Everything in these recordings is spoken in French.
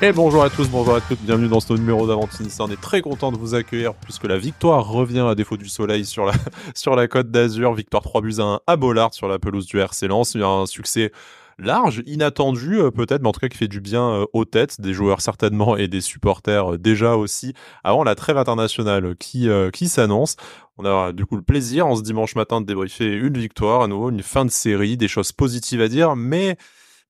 Et bonjour à tous, bonjour à toutes, bienvenue dans ce numéro d'Avantinissa. On est très content de vous accueillir puisque la victoire revient à défaut du soleil sur la, sur la Côte d'Azur. Victoire 3-1 à Bollaert sur la pelouse du RC Lens. Il y a un succès large, inattendu peut-être, mais en tout cas qui fait du bien aux têtes, des joueurs certainement et des supporters déjà aussi, avant la trêve internationale qui s'annonce. On a du coup le plaisir en ce dimanche matin de débriefer une victoire, à nouveau une fin de série, des choses positives à dire, mais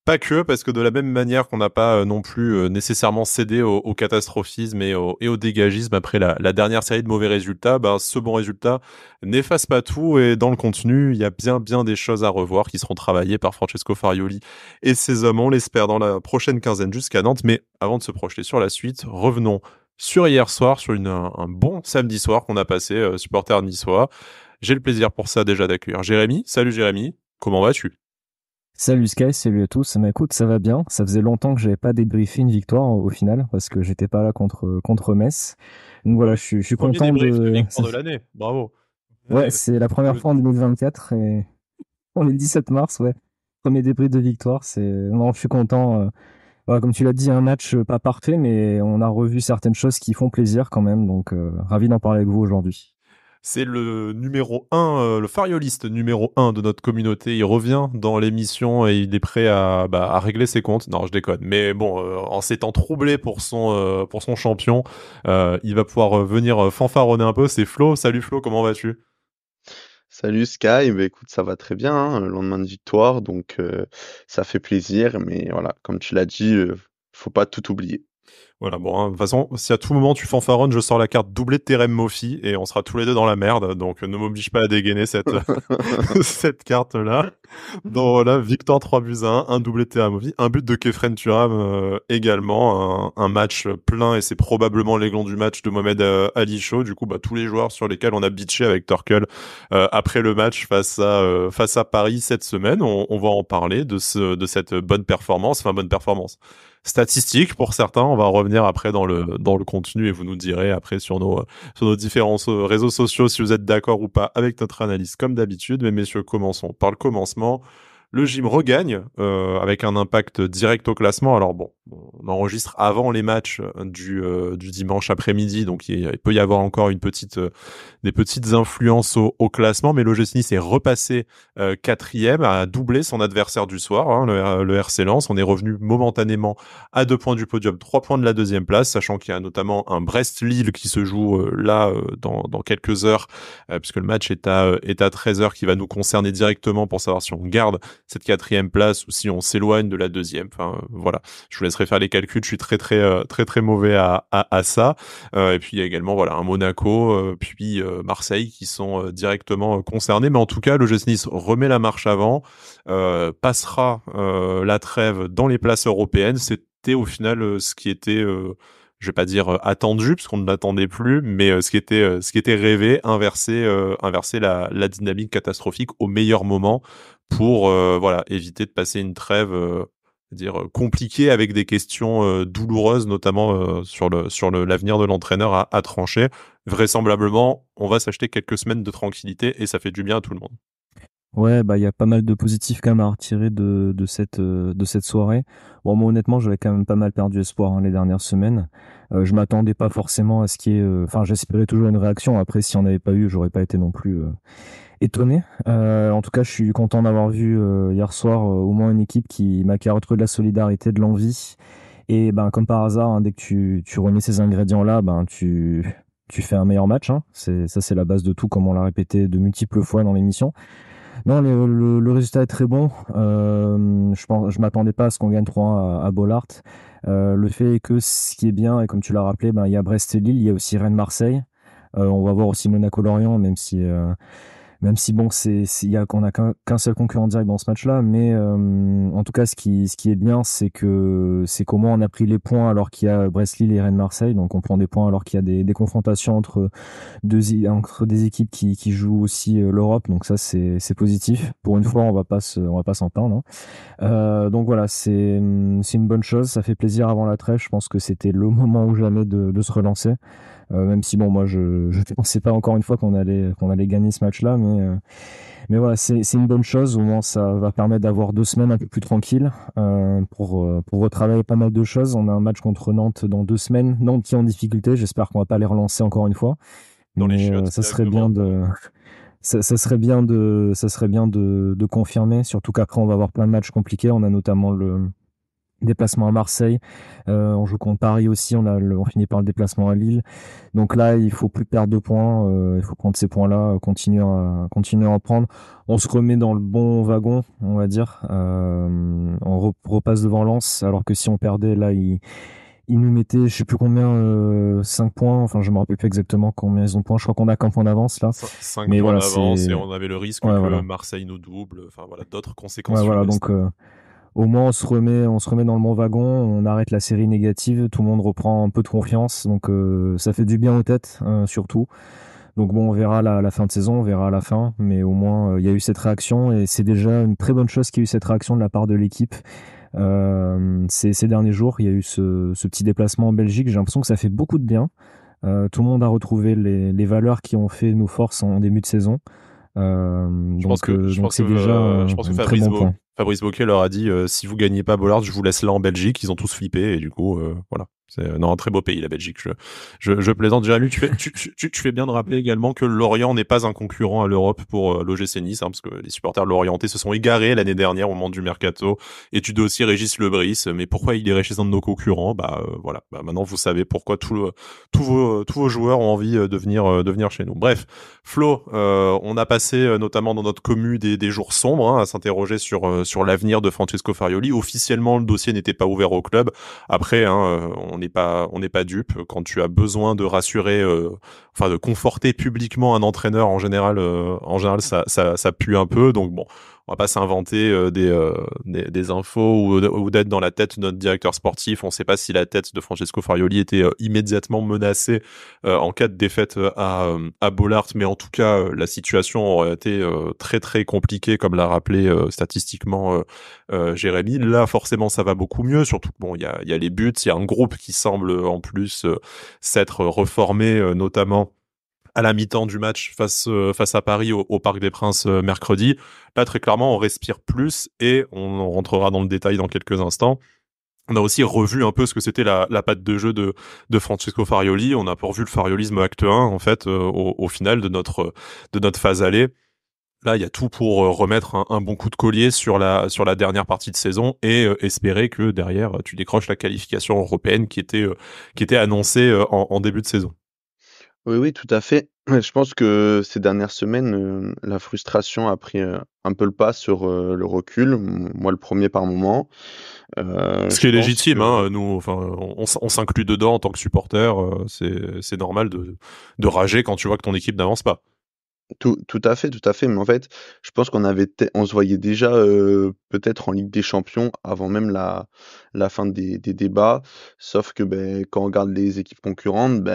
pas que, parce que de la même manière qu'on n'a pas non plus nécessairement cédé au catastrophisme et au dégagisme après la dernière série de mauvais résultats, ce bon résultat n'efface pas tout et dans le contenu, il y a bien des choses à revoir qui seront travaillées par Francesco Farioli et ses hommes, on l'espère, dans la prochaine quinzaine jusqu'à Nantes. Mais avant de se projeter sur la suite, revenons sur hier soir, sur un bon samedi soir qu'on a passé, supporter niçois. J'ai le plaisir pour ça déjà d'accueillir Jérémy. Salut Jérémy, comment vas-tu ? Salut Sky, salut à tous. Écoute, ça va bien. Ça faisait longtemps que j'avais pas débriefé une victoire au final parce que j'étais pas là contre Metz. Donc voilà, je suis Premier content débrief de de. victoire de l'année, bravo. Ouais, Ouais, c'est la première fois en 2024 et on est le 17 mars, ouais. Premier débrief de victoire, c'est. Non, je suis content. Voilà, comme tu l'as dit, un match pas parfait, mais on a revu certaines choses qui font plaisir quand même. Donc ravi d'en parler avec vous aujourd'hui. c'est le numéro un, le farioliste numéro un de notre communauté. Il revient dans l'émission et il est prêt à régler ses comptes. Non, je déconne. Mais bon, en s'étant troublé pour son champion, il va pouvoir venir fanfaronner un peu. C'est Flo. Salut Flo, comment vas-tu ? Salut Sky, écoute, ça va très bien, hein, le lendemain de victoire, donc ça fait plaisir, mais voilà, comme tu l'as dit, faut pas tout oublier. Voilà, bon, hein, de toute façon, si à tout moment tu fanfaronnes, je sors la carte doublée de Terem Mofi et on sera tous les deux dans la merde. Donc ne m'oblige pas à dégainer cette, cette carte-là. Donc voilà, victoire 3-1, un doublé de Terem Mofi, un but de Kefren Turam également, un match plein et c'est probablement l'aiglon du match de Mohamed Ali Chaud. Du coup, tous les joueurs sur lesquels on a bitché avec Torkel après le match face à Paris cette semaine, on va en parler de cette bonne performance, bonne performance statistiques pour certains. On va revenir après dans le contenu et vous nous direz après sur nos différents réseaux sociaux si vous êtes d'accord ou pas avec notre analyse comme d'habitude. Mais messieurs, commençons par le commencement. Le gym regagne avec un impact direct au classement. Alors bon, on enregistre avant les matchs du dimanche après-midi, donc il peut y avoir encore des petites influences au classement, mais l'OGC Nice est repassé quatrième, a doublé son adversaire du soir, hein, le RC Lens. On est revenu momentanément à 2 points du podium, 3 points de la deuxième place, sachant qu'il y a notamment un Brest-Lille qui se joue dans quelques heures, puisque le match est à 13h, qui va nous concerner directement pour savoir si on garde cette quatrième place ou si on s'éloigne de la deuxième. Enfin, voilà. Je vous laisserai faire les calculs. Je suis très mauvais à ça. Et puis, il y a également, voilà, un Monaco, puis Marseille qui sont directement concernés. Mais en tout cas, le GS Nice remet la marche avant, passera la trêve dans les places européennes. C'était au final ce qui était je vais pas dire attendu parce qu'on ne l'attendait plus, mais ce qui était rêvé, inverser la dynamique catastrophique au meilleur moment pour éviter de passer une trêve compliquée avec des questions douloureuses, notamment sur l'avenir de l'entraîneur à trancher. Vraisemblablement, on va s'acheter quelques semaines de tranquillité et ça fait du bien à tout le monde. Ouais, il y a pas mal de positifs quand même à retirer de cette soirée. Bon, moi, honnêtement, j'avais quand même pas mal perdu espoir hein, les dernières semaines. Je m'attendais pas forcément à ce qui est. Enfin, j'espérais toujours une réaction. Après, si on n'avait pas eu, j'aurais pas été non plus étonné. En tout cas, je suis content d'avoir vu hier soir au moins une équipe qui a retrouvé de la solidarité, de l'envie. Et comme par hasard, hein, dès que tu remets ces ingrédients-là, tu fais un meilleur match. Hein. C'est la base de tout, comme on l'a répété de multiples fois dans l'émission. Non, le résultat est très bon. Je m'attendais pas à ce qu'on gagne 3-1 à Bollaert. Le fait est que ce qui est bien, et comme tu l'as rappelé, il y a Brest et Lille, il y a aussi Rennes-Marseille. On va voir aussi Monaco-Lorient, même si bon, on a qu'un seul concurrent direct dans ce match-là, mais en tout cas, ce qui est bien, c'est qu'au moins on a pris les points alors qu'il y a Brest-Lille et Rennes-Marseille, donc on prend des points alors qu'il y a des confrontations entre des équipes qui jouent aussi l'Europe, donc ça c'est positif. Pour une fois, on va pas s'en plaindre. Hein. Donc voilà, c'est une bonne chose, ça fait plaisir avant la trêve. Je pense que c'était le moment ou jamais de se relancer. Même si bon, moi je pensais pas encore une fois qu'on allait gagner ce match-là, mais voilà, c'est une bonne chose. Au moins, ça va permettre d'avoir 2 semaines un peu plus tranquilles pour retravailler pas mal de choses. On a un match contre Nantes dans 2 semaines. Nantes qui est en difficulté. J'espère qu'on va pas les relancer encore une fois. Dans les Mais chiottes ça serait bien directement. de confirmer. Surtout qu'après, on va avoir plein de matchs compliqués. On a notamment le déplacement à Marseille. On joue contre Paris aussi. On finit par le déplacement à Lille. Donc là, il faut plus perdre de points. Il faut prendre ces points-là, continuer à en prendre. On se remet dans le bon wagon, on va dire. On repasse devant Lens, alors que si on perdait, là, il nous mettait, je sais plus combien, 5 points. Enfin, je me rappelle plus exactement combien ils ont de points. Je crois qu'on a qu'un point d'avance là. 5 Mais points voilà, d'avance et c'est on avait le risque ouais, que voilà. Marseille nous double. Enfin voilà, d'autres conséquences Ouais, voilà. funestes. Donc au moins on se remet dans le bon wagon. On arrête la série négative. Tout le monde reprend un peu de confiance. Donc ça fait du bien aux têtes, surtout. Donc bon, on verra la fin de saison, on verra à la fin, mais au moins il y a eu cette réaction et c'est déjà une très bonne chose qu'il y ait eu cette réaction de la part de l'équipe. Ces derniers jours, il y a eu ce petit déplacement en Belgique. J'ai l'impression que ça fait beaucoup de bien. Tout le monde a retrouvé les valeurs qui ont fait nos forces en début de saison. Je pense Donc, que je pense donc que c'est déjà je pense que un très bon point. Fabrice Bocquet leur a dit si vous gagnez pas Bollard, je vous laisse là en Belgique. Ils ont tous flippé et du coup voilà. C'est non, un très beau pays la Belgique. Je plaisante. Jérémy, tu fais bien de rappeler également que Lorient n'est pas un concurrent à l'Europe pour l'OGC Nice, hein, parce que les supporters de Lorientais se sont égarés l'année dernière au moment du mercato. Étude aussi Régis Lebris, mais pourquoi il irait chez un de nos concurrents? Voilà. Maintenant vous savez pourquoi tous vos joueurs ont envie de venir chez nous. Bref. Flo, on a passé notamment dans notre commu des jours sombres hein, à s'interroger sur l'avenir de Francesco Farioli. Officiellement, le dossier n'était pas ouvert au club. Après, hein, on n'est pas dupe. Quand tu as besoin de rassurer, enfin de conforter publiquement un entraîneur, en général, ça pue un peu. Donc bon, on va pas s'inventer des infos ou d'être dans la tête de notre directeur sportif. On ne sait pas si la tête de Francesco Farioli était immédiatement menacée en cas de défaite à Bollaert, mais en tout cas la situation aurait été très très compliquée comme l'a rappelé statistiquement Jérémy. Là forcément ça va beaucoup mieux, surtout que bon il y a les buts, il y a un groupe qui semble en plus s'être reformé notamment à la mi-temps du match face à Paris au Parc des Princes mercredi. Là très clairement on respire plus et on rentrera dans le détail dans quelques instants. On a aussi revu un peu ce que c'était la patte de jeu de Francesco Farioli. On a pas revu le fariolisme acte 1, en fait, au final de notre phase aller. Là, il y a tout pour remettre un bon coup de collier sur la dernière partie de saison et espérer que derrière, tu décroches la qualification européenne qui était annoncée en début de saison. Oui, oui, tout à fait. Ouais, je pense que ces dernières semaines, la frustration a pris, un peu le pas sur, le recul. Moi, le premier par moment. Ce Je qui est pense légitime, que hein, nous, enfin, on s'inclut dedans en tant que supporter. C'est normal de rager quand tu vois que ton équipe n'avance pas. tout à fait, mais en fait, je pense on se voyait déjà, peut-être en Ligue des Champions avant même la fin des débats. Sauf que, beh, quand on regarde les équipes concurrentes,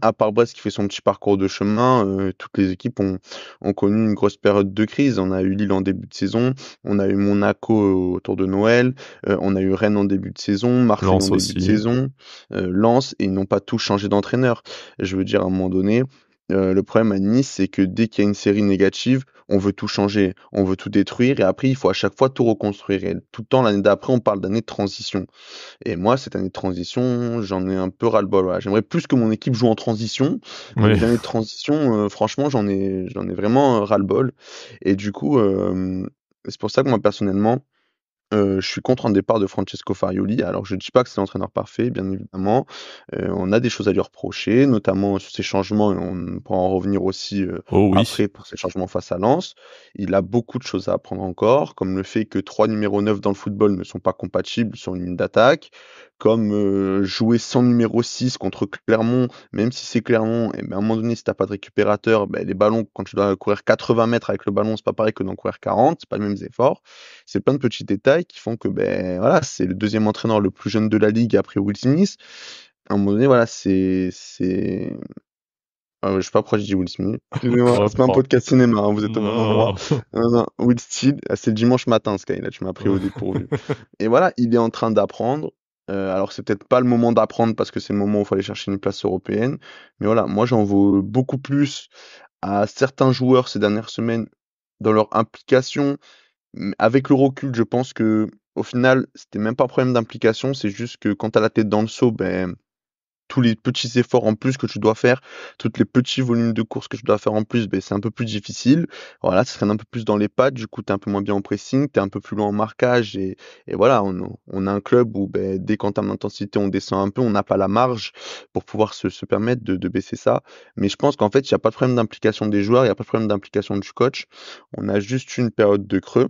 à part Brest qui fait son petit parcours de chemin, toutes les équipes ont connu une grosse période de crise. On a eu Lille en début de saison, on a eu Monaco autour de Noël, on a eu Rennes en début de saison, Marseille en Lens début de aussi. saison, Lens, et ils n'ont pas tous changé d'entraîneur. Je veux dire, à un moment donné, le problème à Nice, c'est que dès qu'il y a une série négative, on veut tout changer, on veut tout détruire et après il faut à chaque fois tout reconstruire et tout le temps l'année d'après, on parle d'année de transition et moi, cette année de transition, j'en ai un peu ras-le-bol, voilà. J'aimerais plus que mon équipe joue en transition, mais Oui. les années de transition, franchement, j'en ai vraiment, ras-le-bol et du coup, c'est pour ça que moi personnellement, je suis contre un départ de Francesco Farioli. Alors je dis pas que c'est l'entraîneur parfait, bien évidemment. On a des choses à lui reprocher, notamment sur ses changements et on pourra en revenir aussi, Oh oui. après pour ses changements face à Lens. Il a beaucoup de choses à apprendre encore, comme le fait que 3 numéros 9 dans le football ne sont pas compatibles sur une ligne d'attaque, comme, jouer sans numéro 6 contre Clermont, même si c'est Clermont et ben, à un moment donné, si tu pas de récupérateur, les ballons, quand tu dois courir 80 mètres avec le ballon, c'est pas pareil que d'en courir 40, c'est pas les mêmes efforts. C'est plein de petits détails qui font que, voilà, c'est le deuxième entraîneur le plus jeune de la ligue après Will Smith. À un moment donné, voilà, je sais pas pourquoi je dis Will Smith. Excusez-moi, c'est pas un Reprends. podcast cinéma, hein, vous êtes au même endroit. Non. Non, non, Will Steele, c'est le dimanche matin, Sky, là, tu m'as pris au dépourvu. Et voilà, il est en train d'apprendre. Alors c'est peut-être pas le moment d'apprendre parce que c'est le moment où il faut aller chercher une place européenne. Mais voilà, moi j'en veux beaucoup plus à certains joueurs ces dernières semaines dans leur implication. Avec le recul, je pense que au final, c'était même pas un problème d'implication, c'est juste que quand tu as la tête dans le seau, ben, tous les petits efforts en plus que tu dois faire, tous les petits volumes de courses que tu dois faire en plus, ben, c'est un peu plus difficile. Voilà, ça traîne un peu plus dans les pattes, du coup, tu es un peu moins bien en pressing, tu es un peu plus loin en marquage et voilà, on a un club où ben, dès qu'en termes d'intensité, on descend un peu, on n'a pas la marge pour pouvoir se permettre de baisser ça. Mais je pense qu'en fait, il y a pas de problème d'implication des joueurs, il y a pas de problème d'implication du coach. On a juste une période de creux.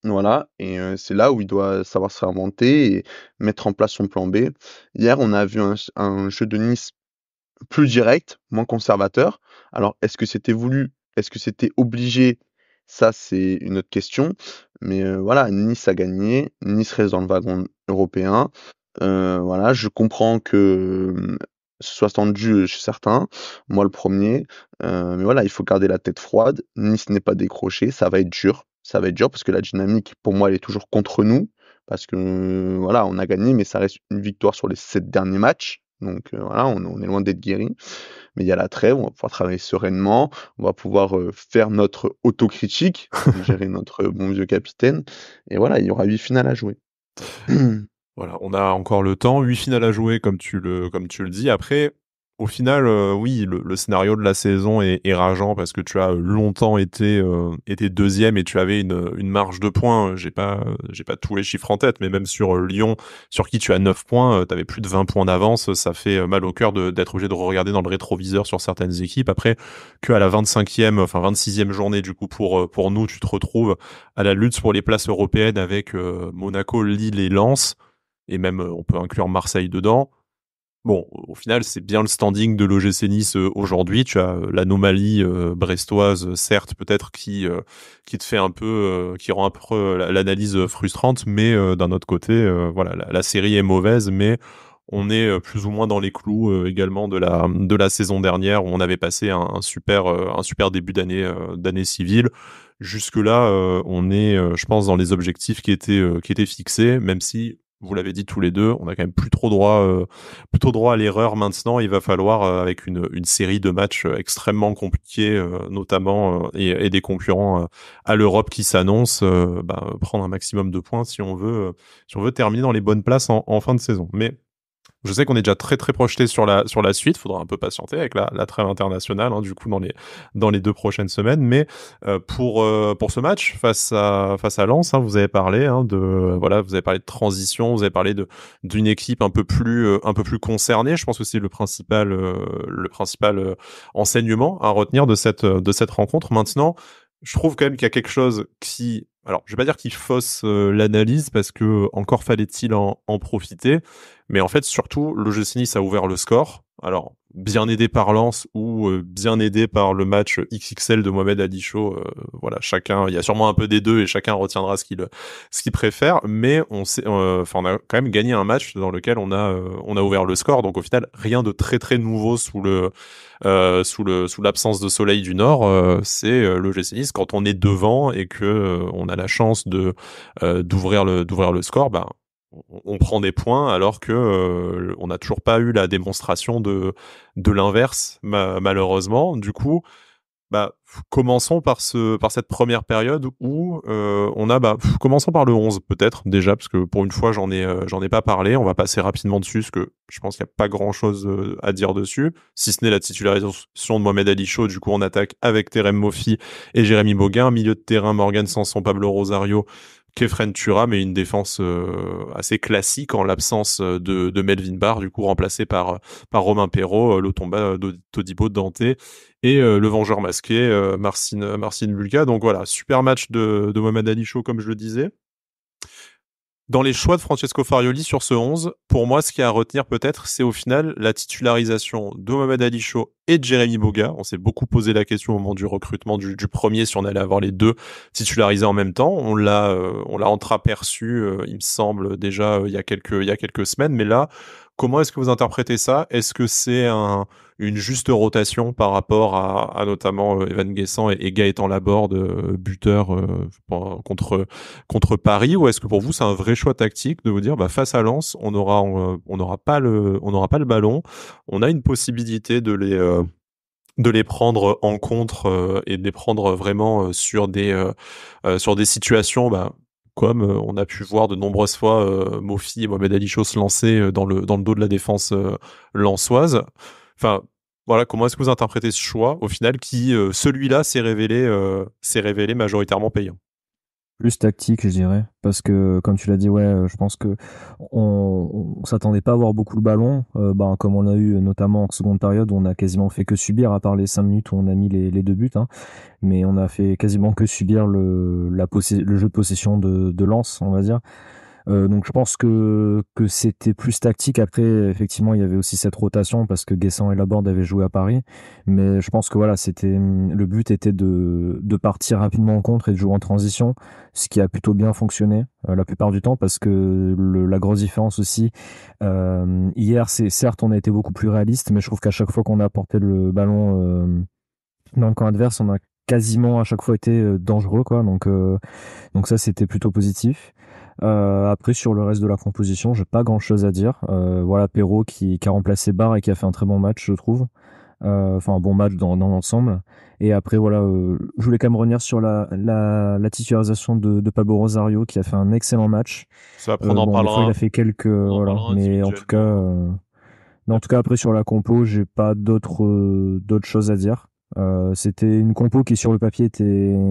Voilà et c'est là où il doit savoir se réinventer et mettre en place son plan B. Hier, on a vu un jeu de Nice plus direct, moins conservateur. Alors, est-ce que c'était voulu? Est-ce que c'était obligé? Ça, c'est une autre question. Mais voilà, Nice a gagné. Nice reste dans le wagon européen. Voilà, je comprends que, ce soit tendu chez certains, moi le premier. Mais voilà, il faut garder la tête froide. Nice n'est pas décroché, ça va être dur. Ça va être dur parce que la dynamique, pour moi, elle est toujours contre nous. Parce que, voilà, on a gagné, mais ça reste une victoire sur les 7 derniers matchs. Donc voilà, on est loin d'être guéri. Mais il y a la trêve, on va pouvoir travailler sereinement, on va pouvoir, faire notre autocritique, comme dirait notre bon vieux capitaine et voilà, il y aura 8 finales à jouer. Voilà, on a encore le temps, 8 finales à jouer comme tu le dis. Après, au final, oui, le scénario de la saison est rageant parce que tu as longtemps été deuxième et tu avais une marge de points. J'ai pas tous les chiffres en tête, mais même sur Lyon, sur qui tu as 9 points, tu avais plus de 20 points d'avance. Ça fait mal au cœur d'être obligé de regarder dans le rétroviseur sur certaines équipes. Après, que à la 25e, enfin 26e journée, du coup, pour nous, tu te retrouves à la lutte pour les places européennes avec Monaco, Lille et Lens et même on peut inclure Marseille dedans. Bon, au final, c'est bien le standing de l'OGC Nice aujourd'hui. Tu as l'anomalie brestoise, certes, peut-être qui te fait un peu, qui rend un peu l'analyse frustrante, mais d'un autre côté, voilà, la série est mauvaise, mais on est plus ou moins dans les clous également de la saison dernière où on avait passé un super début d'année civile. Jusque là, on est, je pense, dans les objectifs qui étaient fixés, même si vous l'avez dit tous les deux, on a quand même plutôt droit à l'erreur maintenant. Il va falloir, avec une série de matchs extrêmement compliqués, notamment, et des concurrents à l'Europe qui s'annoncent, prendre un maximum de points si on veut terminer dans les bonnes places en fin de saison. Mais je sais qu'on est déjà très très projeté sur la suite. Faudra un peu patienter avec la trêve internationale, hein, du coup dans les 2 prochaines semaines. Mais pour ce match face à Lens, hein, vous avez parlé vous avez parlé de transition, vous avez parlé d'une équipe un peu plus concernée. Je pense que c'est le principal enseignement à retenir de cette rencontre. Maintenant, je trouve quand même qu'il y a quelque chose alors je vais pas dire qu'il fausse l'analyse parce que encore fallait-il en profiter. Mais en fait, surtout, l'OGC Nice a ouvert le score. Alors, bien aidé par Lens ou bien aidé par le match XXL de Mohamed Ali Chaud. Voilà, il y a sûrement un peu des deux et chacun retiendra ce qu'il préfère. Mais on a quand même gagné un match dans lequel on a ouvert le score. Donc au final, rien de très très nouveau sous l'absence de soleil du Nord. C'est l'OGC Nice quand on est devant et que on a la chance d'ouvrir le score. On prend des points alors que on n'a toujours pas eu la démonstration de l'inverse malheureusement. Du coup, commençons par cette première période où commençons par le 11 peut-être déjà parce que pour une fois j'en ai pas parlé. On va passer rapidement dessus parce que je pense qu'il n'y a pas grand chose à dire dessus, si ce n'est la titularisation de Mohamed Ali Chaud. Du coup, on attaque avec Terem Moffi et Jérémy Boguin, milieu de terrain Morgan Sanson, Pablo Rosario, Kefren Turam et une défense assez classique en l'absence de Melvin Barr, du coup remplacé par Romain Perrault, Lotomba, Todibo, Dante et le Vengeur masqué, Marcin Bulka. Donc voilà, super match de Mohamed Ali Chaud, comme je le disais. Dans les choix de Francesco Farioli sur ce 11, pour moi, ce qu'il y a à retenir peut-être, c'est au final la titularisation de Mohamed Ali Chaud et de Jérémy Boga. On s'est beaucoup posé la question au moment du recrutement du premier si on allait avoir les deux titularisés en même temps. On l'a entreaperçu, il me semble déjà il y a quelques semaines, mais là, comment est-ce que vous interprétez ça? Est-ce que c'est une juste rotation par rapport à notamment Evan Guessant et Gaëtan Laborde, buteur contre Paris, ou est-ce que pour vous c'est un vrai choix tactique de vous dire bah face à Lens on n'aura pas le ballon, on a une possibilité de les prendre en contre et de les prendre vraiment sur des situations bah, comme on a pu voir de nombreuses fois Mofi et Mohamed Ali Chaud se lancer dans le dos de la défense lensoise. Enfin, voilà, comment est-ce que vous interprétez ce choix au final qui celui-là s'est révélé majoritairement payant? Plus tactique, je dirais, parce que comme tu l'as dit, ouais, je pense que on s'attendait pas à avoir beaucoup le ballon, comme on a eu notamment en seconde période où on a quasiment fait que subir, à part les 5 minutes où on a mis les deux buts, hein, mais on a fait quasiment que subir le jeu de possession de Lens, on va dire. Donc je pense que c'était plus tactique. Après, effectivement, il y avait aussi cette rotation parce que Guessant et Laborde avaient joué à Paris. Mais je pense que voilà, le but était de partir rapidement en contre et de jouer en transition, ce qui a plutôt bien fonctionné la plupart du temps parce que la grosse différence aussi, hier, c'est certes, on a été beaucoup plus réaliste, mais je trouve qu'à chaque fois qu'on a apporté le ballon dans le camp adverse, on a quasiment à chaque fois été dangereux, quoi. Donc ça, c'était plutôt positif. Après, sur le reste de la composition, j'ai pas grand chose à dire. Voilà, Perrault qui a remplacé Barre et qui a fait un très bon match, je trouve. Enfin, un bon match dans l'ensemble. Et après, voilà, je voulais quand même revenir sur la titularisation de Pablo Rosario, qui a fait un excellent match. Ça va prendre, Bon, des fois, il a fait quelques, on en voilà, parlera mais individuellement. en tout cas, après, sur la compo, j'ai pas d'autres choses à dire. C'était une compo qui, sur le papier,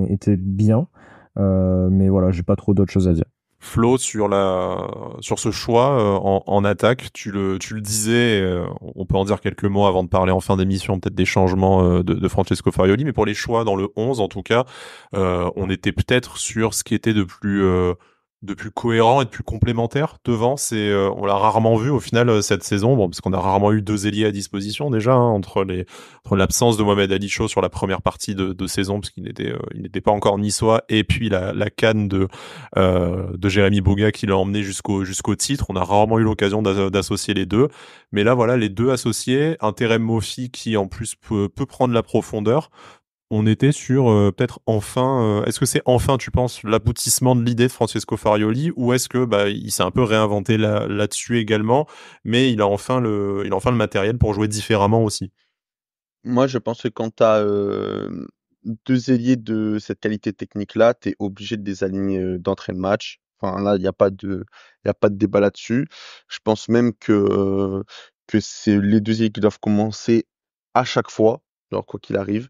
était bien. Mais voilà, j'ai pas trop d'autres choses à dire. Flo, sur ce choix en attaque, tu le disais, on peut en dire quelques mots avant de parler en fin d'émission peut-être des changements de Francesco Farioli, mais pour les choix dans le 11 en tout cas, on était peut-être sur ce qui était de plus cohérent et de plus complémentaire devant. On l'a rarement vu au final cette saison, bon, parce qu'on a rarement eu deux ailiers à disposition déjà hein, entre l'absence de Mohamed Ali Chaud sur la première partie de saison, parce il n'était pas encore niçois, et puis la canne de Jérémy Boga qui l'a emmené jusqu'au titre. On a rarement eu l'occasion d'associer les deux, mais là voilà les deux associés, un Terem Moffi qui en plus peut prendre la profondeur. On était sur peut-être enfin. Est-ce que c'est enfin, tu penses, l'aboutissement de l'idée de Francesco Farioli, ou est-ce que bah il s'est un peu réinventé là-dessus également, mais il a enfin le matériel pour jouer différemment aussi. Moi, je pense que quand tu as 2 ailiers de cette qualité technique-là, tu es obligé de les aligner, d'entrée de match. Enfin là, il y a pas de débat là-dessus. Je pense même que c'est les 2 ailiers qui doivent commencer à chaque fois, genre quoi qu'il arrive.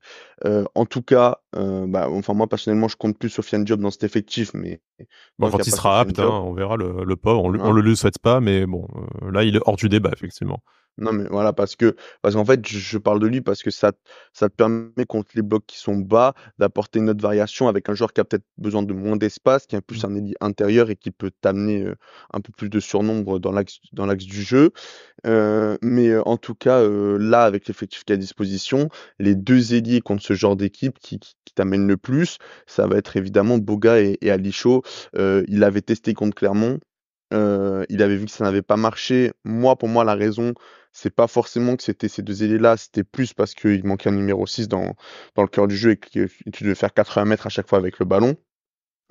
En tout cas, enfin moi personnellement, je compte plus Sofiane Diop dans cet effectif, mais Bon, tant qu'il y quand a il pas sera Sofiane apte, hein, Diop, on verra le pauvre. On hein. le lui souhaite pas, mais bon, là il est hors du débat effectivement. Non, mais voilà, parce qu'en fait, je parle de lui parce que ça te permet contre les blocs qui sont bas, d'apporter une autre variation avec un joueur qui a peut-être besoin de moins d'espace, qui est plus un ailier intérieur et qui peut t'amener, un peu plus de surnombre dans l'axe du jeu. En tout cas, là, avec l'effectif qu'il y a à disposition, les 2 ailiers contre ce genre d'équipe qui t'amènent le plus, ça va être évidemment Boga et Ali Chaud. Il avait testé contre Clermont. Il avait vu que ça n'avait pas marché. Moi, pour moi, la raison, c'est pas forcément que c'était ces 2 ailiers-là, c'était plus parce qu'il manquait un numéro 6 dans le cœur du jeu et que tu devais faire 80 mètres à chaque fois avec le ballon,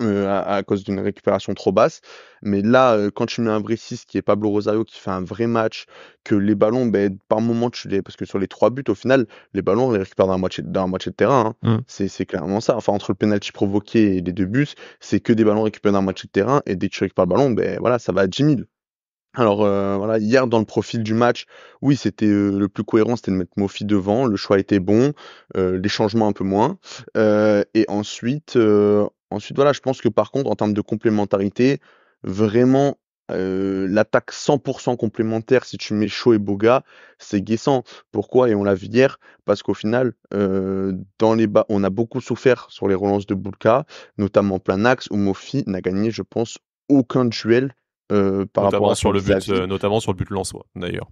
à cause d'une récupération trop basse. Mais là, quand tu mets un vrai 6 qui est Pablo Rosario, qui fait un vrai match, que les ballons, par moment, parce que sur les 3 buts, au final, les ballons, on les récupère dans la moitié de terrain, hein. Mm. C'est clairement ça. Enfin, entre le penalty provoqué et les 2 buts, c'est que des ballons récupérés dans la moitié de terrain et dès que tu récupères le ballon, voilà, ça va à 10 000. Alors, voilà, hier, dans le profil du match, oui, c'était, le plus cohérent, c'était de mettre Mofi devant. Le choix était bon, les changements un peu moins. Et ensuite, voilà, je pense que par contre, en termes de complémentarité, vraiment, l'attaque 100 complémentaire, si tu mets Shaw et Boga, c'est Guessant. Pourquoi? Et on l'a vu hier, parce qu'au final, dans les bas, on a beaucoup souffert sur les relances de Boulka, notamment plein axe, où Mofi n'a gagné, je pense, aucun duel par rapport à son vis-à-vis. Notamment sur le but lensois d'ailleurs.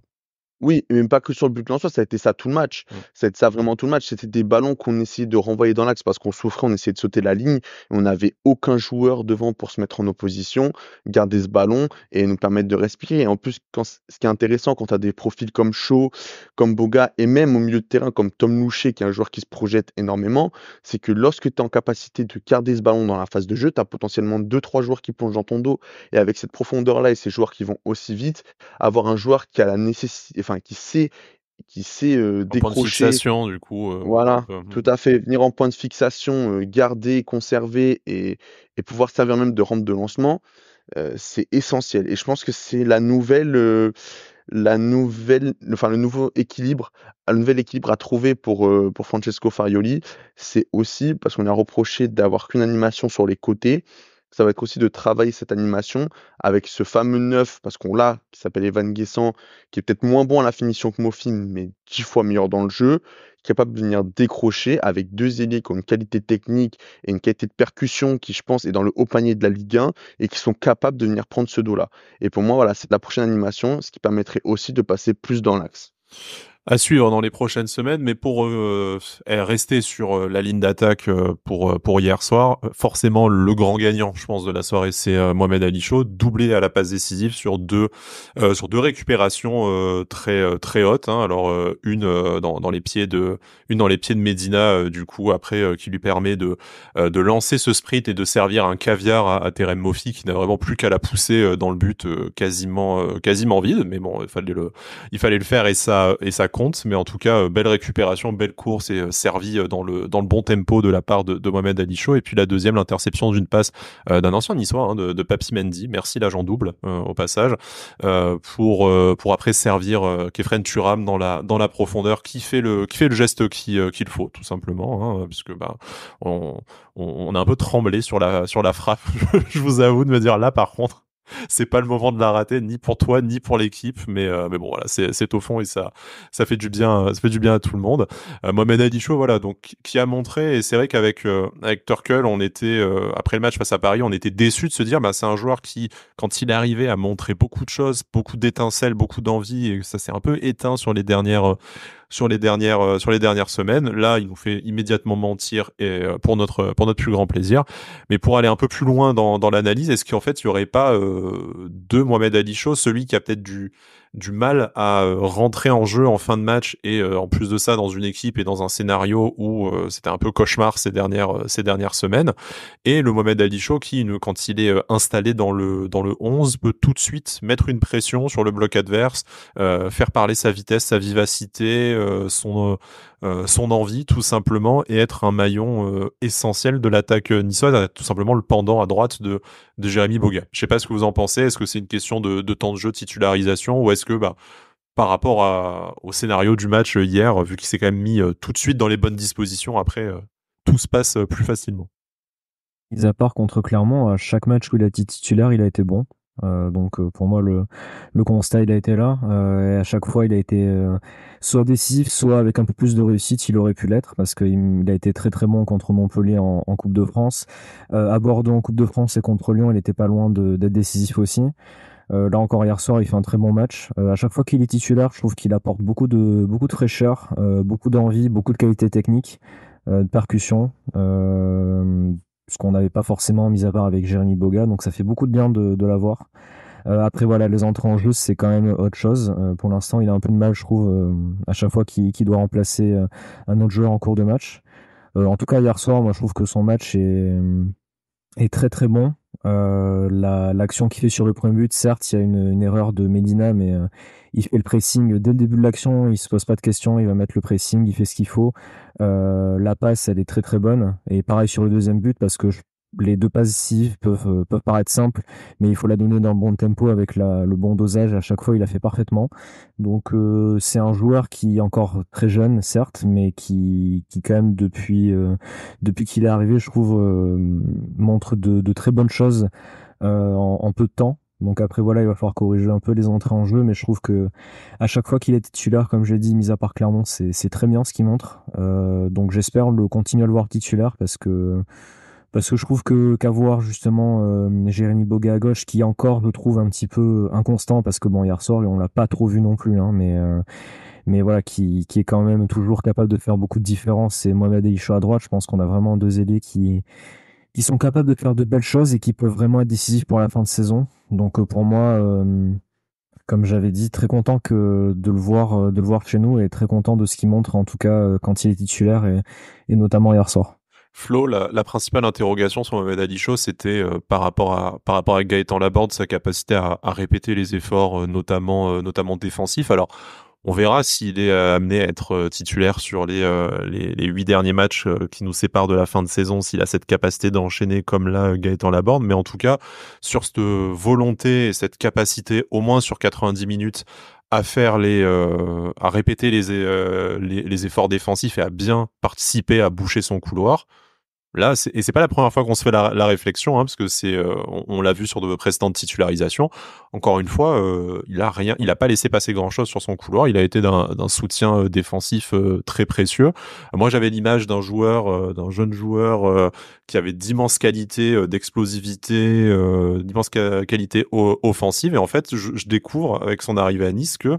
Oui, et même pas que sur le but en soi, ça a été ça tout le match. Mmh. Ça a été ça vraiment tout le match. C'était des ballons qu'on essayait de renvoyer dans l'axe parce qu'on souffrait, on essayait de sauter la ligne. Et on n'avait aucun joueur devant pour se mettre en opposition, garder ce ballon et nous permettre de respirer. Et en plus, ce qui est intéressant quand tu as des profils comme Shaw, comme Boga et même au milieu de terrain comme Tom Louché, qui est un joueur qui se projette énormément, c'est que lorsque tu es en capacité de garder ce ballon dans la phase de jeu, tu as potentiellement deux trois joueurs qui plongent dans ton dos. Et avec cette profondeur-là et ces joueurs qui vont aussi vite, avoir un joueur qui a la nécessité, enfin qui sait En point de décrocher, fixation, du coup, un voilà, peu. tout à fait, venir en point de fixation, garder, conserver et pouvoir servir même de rampe de lancement, c'est essentiel. Et je pense que c'est enfin le nouvel équilibre à trouver pour Francesco Farioli. C'est aussi parce qu'on a reproché d'avoir qu'une animation sur les côtés. Ça va être aussi de travailler cette animation avec ce fameux neuf, parce qu'on l'a, qui s'appelle Evan Guessant, qui est peut-être moins bon à la finition que Mofim, mais 10 fois meilleur dans le jeu, capable de venir décrocher avec deux ailiers qui ont une qualité technique et une qualité de percussion qui, je pense, est dans le haut panier de la Ligue 1 et qui sont capables de venir prendre ce dos-là. Et pour moi, voilà, c'est la prochaine animation, ce qui permettrait aussi de passer plus dans l'axe. À suivre dans les prochaines semaines, mais pour rester sur la ligne d'attaque pour hier soir, forcément le grand gagnant, je pense, de la soirée, c'est Mohamed Ali Chaud, doublé à la passe décisive sur deux récupérations très hautes. Hein. Alors une dans les pieds de Medina, du coup après qui lui permet de lancer ce sprint et de servir un caviar à Terem Moffi qui n'a vraiment plus qu'à la pousser dans le but quasiment vide, mais bon il fallait le faire et ça compte, mais en tout cas belle récupération, belle course et servi dans le bon tempo de la part de Mohamed Ali Chaud. Et puis la deuxième, l'interception d'une passe d'un ancien niçois, hein, de Papy Mendy, merci l'agent double au passage, pour après servir Kefren Turam dans la profondeur, qui fait le geste qu'il faut tout simplement, hein, puisque on a un peu tremblé sur la frappe. Je vous avoue de me dire là par contre c'est pas le moment de la rater, ni pour toi ni pour l'équipe, mais bon voilà, c'est au fond et ça fait du bien, à tout le monde. Mohamed Ali Chaud, voilà, donc qui a montré, et c'est vrai qu'avec avec Turkel, on était après le match face à Paris, on était déçus de se dire c'est un joueur qui, quand il est arrivé, a montré beaucoup de choses, beaucoup d'étincelles, beaucoup d'envie, et ça s'est un peu éteint sur les dernières semaines. Là, il nous fait immédiatement mentir, et pour notre plus grand plaisir. Mais pour aller un peu plus loin dans l'analyse, est-ce qu'en fait il y aurait pas de Mohamed Ali Chaud, celui qui a peut-être du mal à rentrer en jeu en fin de match, et en plus de ça dans une équipe et dans un scénario où c'était un peu cauchemar ces dernières semaines, et le Mohamed Ali Chaud qui, quand il est installé dans le 11, peut tout de suite mettre une pression sur le bloc adverse, faire parler sa vitesse, sa vivacité, son envie tout simplement, et être un maillon essentiel de l'attaque niçoise, tout simplement le pendant à droite de Jérémy Boga. Je sais pas ce que vous en pensez, est-ce que c'est une question de temps de jeu, de titularisation, ou est-ce que par rapport au scénario du match hier, vu qu'il s'est quand même mis tout de suite dans les bonnes dispositions, après tout se passe plus facilement? Mis à part contre Clermont, à chaque match où il a été titulaire, il a été bon. Donc pour moi, le constat, il a été là. Et à chaque fois, il a été soit décisif, soit avec un peu plus de réussite, il aurait pu l'être, parce qu'il a été très très bon contre Montpellier en Coupe de France. À Bordeaux en Coupe de France et contre Lyon, il était pas loin d'être décisif aussi. Là encore hier soir, il fait un très bon match. À chaque fois qu'il est titulaire, je trouve qu'il apporte beaucoup de fraîcheur, beaucoup d'envie, beaucoup de qualité technique, de percussion. Ce qu'on n'avait pas forcément, mis à part avec Jérémy Boga, donc ça fait beaucoup de bien de l'avoir. Après voilà, les entrées en jeu, c'est quand même autre chose. Pour l'instant, il a un peu de mal, je trouve, à chaque fois qu'il doit remplacer un autre joueur en cours de match. En tout cas, hier soir, moi je trouve que son match est très très bon. L'action qu'il fait sur le premier but, certes, il y a une erreur de Medina, mais il fait le pressing dès le début de l'action, il se pose pas de questions, il va mettre le pressing, il fait ce qu'il faut. La passe, elle est très très bonne. Et pareil sur le deuxième but, parce que les deux passes décisives peuvent paraître simples, mais il faut la donner dans le bon tempo avec le bon dosage. À chaque fois, il a fait parfaitement. Donc c'est un joueur qui est encore très jeune, certes, mais qui quand même depuis qu'il est arrivé, je trouve, montre de très bonnes choses en peu de temps. Donc après voilà, il va falloir corriger un peu les entrées en jeu, mais je trouve que à chaque fois qu'il est titulaire, comme j'ai dit, mis à part Clermont, c'est très bien ce qu'il montre. Donc j'espère continuer à le voir titulaire, parce que je trouve qu'avoir justement Jérémy Boga à gauche, qui encore je trouve un petit peu inconstant, parce que bon, hier soir on l'a pas trop vu non plus, hein, mais voilà, qui est quand même toujours capable de faire beaucoup de différence. Et Mohamed Aïcho à droite, je pense qu'on a vraiment deux ailiers qui sont capables de faire de belles choses et qui peuvent vraiment être décisifs pour la fin de saison. Donc pour moi, comme j'avais dit, très content de le voir chez nous, et très content de ce qu'il montre, en tout cas quand il est titulaire, et notamment hier soir. Flo, la principale interrogation sur Mohamed Ali Chaud, c'était par rapport à Gaëtan Laborde, sa capacité à répéter les efforts, notamment défensifs. Alors, on verra s'il est amené à être titulaire sur les 8 derniers matchs qui nous séparent de la fin de saison, s'il a cette capacité d'enchaîner comme là Gaëtan Laborde. Mais en tout cas, sur cette volonté et cette capacité, au moins sur 90 minutes, à faire à répéter les efforts défensifs et à bien participer à boucher son couloir. Là, et c'est pas la première fois qu'on se fait la réflexion, hein, parce que on l'a vu sur de précédentes titularisations. Encore une fois, il a pas laissé passer grand chose sur son couloir. Il a été d'un soutien défensif très précieux. Moi, j'avais l'image d'un jeune joueur qui avait d'immenses qualités d'explosivité, d'immenses qualités offensives. Et en fait, je découvre avec son arrivée à Nice que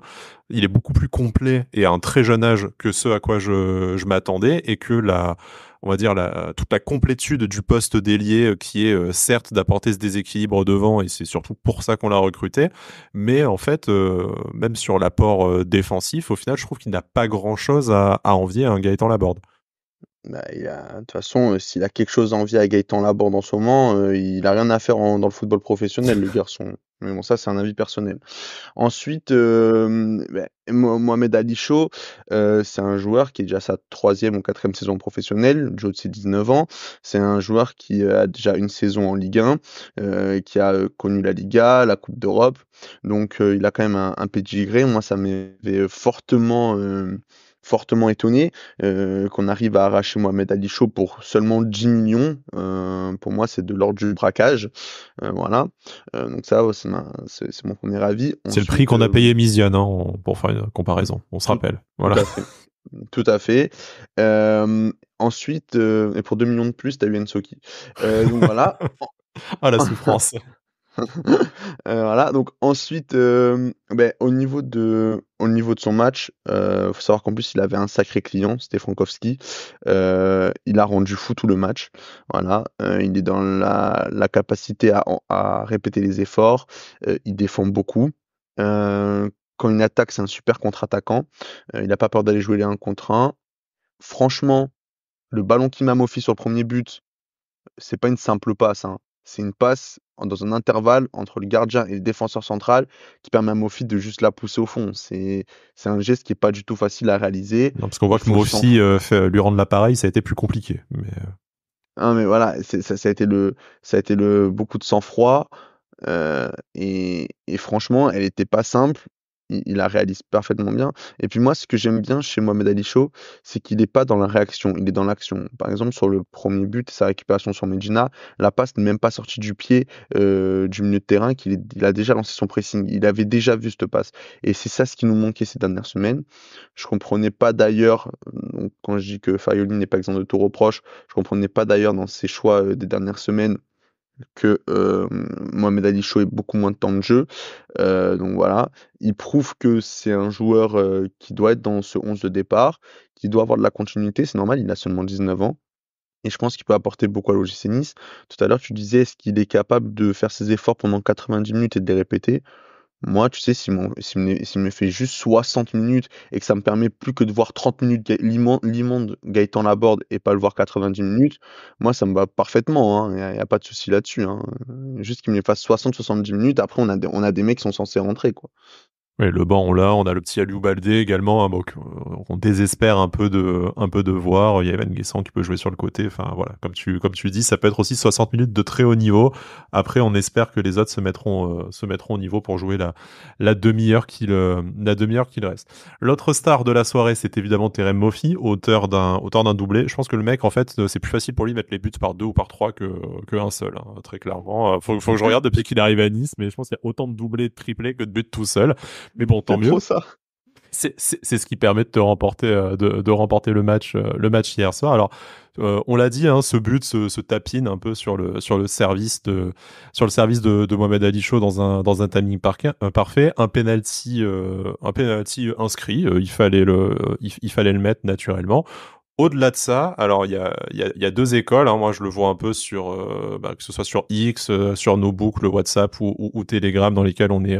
il est beaucoup plus complet et à un très jeune âge que ce à quoi je m'attendais, et que on va dire toute la complétude du poste d'ailier qui est certes d'apporter ce déséquilibre devant, et c'est surtout pour ça qu'on l'a recruté, mais en fait même sur l'apport défensif, au final je trouve qu'il n'a pas grand chose à envier à un Gaëtan Laborde. Bah, de toute façon, s'il a quelque chose à envier à Gaëtan Laborde en ce moment, il a rien à faire dans le football professionnel, le garçon. Mais bon, ça, c'est un avis personnel. Ensuite, Mohamed Ali Chaud, c'est un joueur qui est déjà sa 3e ou 4e saison professionnelle, du haut de ses 19 ans. C'est un joueur qui a déjà une saison en Ligue 1, qui a connu la Liga, la Coupe d'Europe. Donc, il a quand même un pédigré. Moi, ça m'avait fortement étonné qu'on arrive à arracher Mohamed Ali Chaud pour seulement 10 millions. Pour moi, c'est de l'ordre du braquage. Voilà. Donc ça, ouais, c'est mon premier avis. C'est le prix qu'on a payé Miziane, hein, pour faire une comparaison. On se rappelle. Voilà. Tout à fait. Ensuite, et pour 2 millions de plus, t'as eu Ensoki. Donc voilà. Ah, la souffrance. Voilà, donc ensuite, au niveau de son match, faut savoir qu'en plus il avait un sacré client, c'était Frankowski. Il a rendu fou tout le match. Voilà, il est dans la capacité à répéter les efforts. Il défend beaucoup. Quand il attaque, c'est un super contre-attaquant. Il n'a pas peur d'aller jouer les 1 contre 1. Franchement, le ballon qu'il m'a Mofi sur le premier but, c'est pas une simple passe, hein. C'est une passe dans un intervalle entre le gardien et le défenseur central qui permet à Mofi de juste la pousser au fond. C'est un geste qui est pas du tout facile à réaliser. Non, parce qu'on voit que Mofi lui rendre l'appareil, ça a été plus compliqué. Mais voilà, ça a été beaucoup de sang-froid. Et franchement, elle était pas simple. Il la réalise parfaitement bien. Et puis moi, ce que j'aime bien chez Mohamed Ali Chaud, c'est qu'il n'est pas dans la réaction, il est dans l'action. Par exemple, sur le premier but, sa récupération sur Medina, la passe n'est même pas sortie du pied du milieu de terrain, il a déjà lancé son pressing. Il avait déjà vu cette passe. Et c'est ça ce qui nous manquait ces dernières semaines. Je comprenais pas d'ailleurs, donc quand je dis que Fayoli n'est pas exempt de tout reproche, je comprenais pas d'ailleurs dans ses choix des dernières semaines que Mohamed Ali Chaud ait beaucoup moins de temps de jeu. Donc voilà, il prouve que c'est un joueur qui doit être dans ce 11 de départ, qui doit avoir de la continuité, c'est normal, il a seulement 19 ans. Et je pense qu'il peut apporter beaucoup à l'OGC Nice. Tout à l'heure, tu disais, est-ce qu'il est capable de faire ses efforts pendant 90 minutes et de les répéter? Moi, tu sais, s'il me fait juste 60 minutes et que ça me permet plus que de voir 30 minutes l'immonde Gaëtan Laborde et pas le voir 90 minutes, moi, ça me va parfaitement, hein. Y a pas de souci là-dessus, hein. Juste qu'il me fasse 60-70 minutes. Après, on a des mecs qui sont censés rentrer, quoi. Oui, le banc, on a le petit Aliou Baldé également, hein, on désespère un peu de voir. Il y a Evan Guessant qui peut jouer sur le côté. Enfin, voilà, comme tu dis, ça peut être aussi 60 minutes de très haut niveau. Après, on espère que les autres se mettront au niveau pour jouer la demi-heure qu'il reste. L'autre star de la soirée, c'est évidemment Terem Moffi, auteur d'un doublé. Je pense que le mec, en fait, c'est plus facile pour lui de mettre les buts par 2 ou par 3 que un seul, hein, très clairement. Faut que je regarde depuis qu'il arrive à Nice, mais je pense qu'il y a autant de doublés, de triplés que de buts tout seul. Mais bon, tant mieux. Trop ça. C'est ce qui permet de te remporter, de remporter le match hier soir. Alors, on l'a dit, hein, ce but se tapine un peu sur le service de Mohamed Ali Chaud dans un timing parfait, un penalty inscrit. Il fallait le mettre naturellement. Au-delà de ça, alors il y a deux écoles, hein. Moi, je le vois un peu sur, que ce soit sur X, sur nos boucles WhatsApp ou Telegram dans lesquelles on est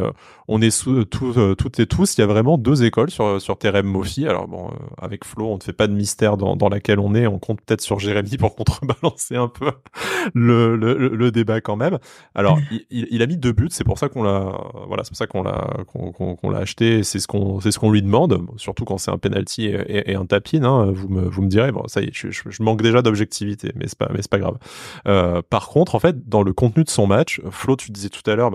toutes et tous. Il y a vraiment deux écoles sur Terem Mofi. Alors bon, avec Flo, on ne fait pas de mystère dans laquelle on est. On compte peut-être sur Jérémy pour contrebalancer un peu le débat quand même. Alors, il a mis 2 buts. C'est pour ça qu'on l'a, voilà, c'est pour ça qu'on l'a acheté. C'est ce qu'on lui demande, surtout quand c'est un penalty et un tap-in, hein. Vous me direz, bon, ça y est, je manque déjà d'objectivité, mais c'est pas grave. Par contre, en fait, dans le contenu de son match, Flo, tu disais tout à l'heure,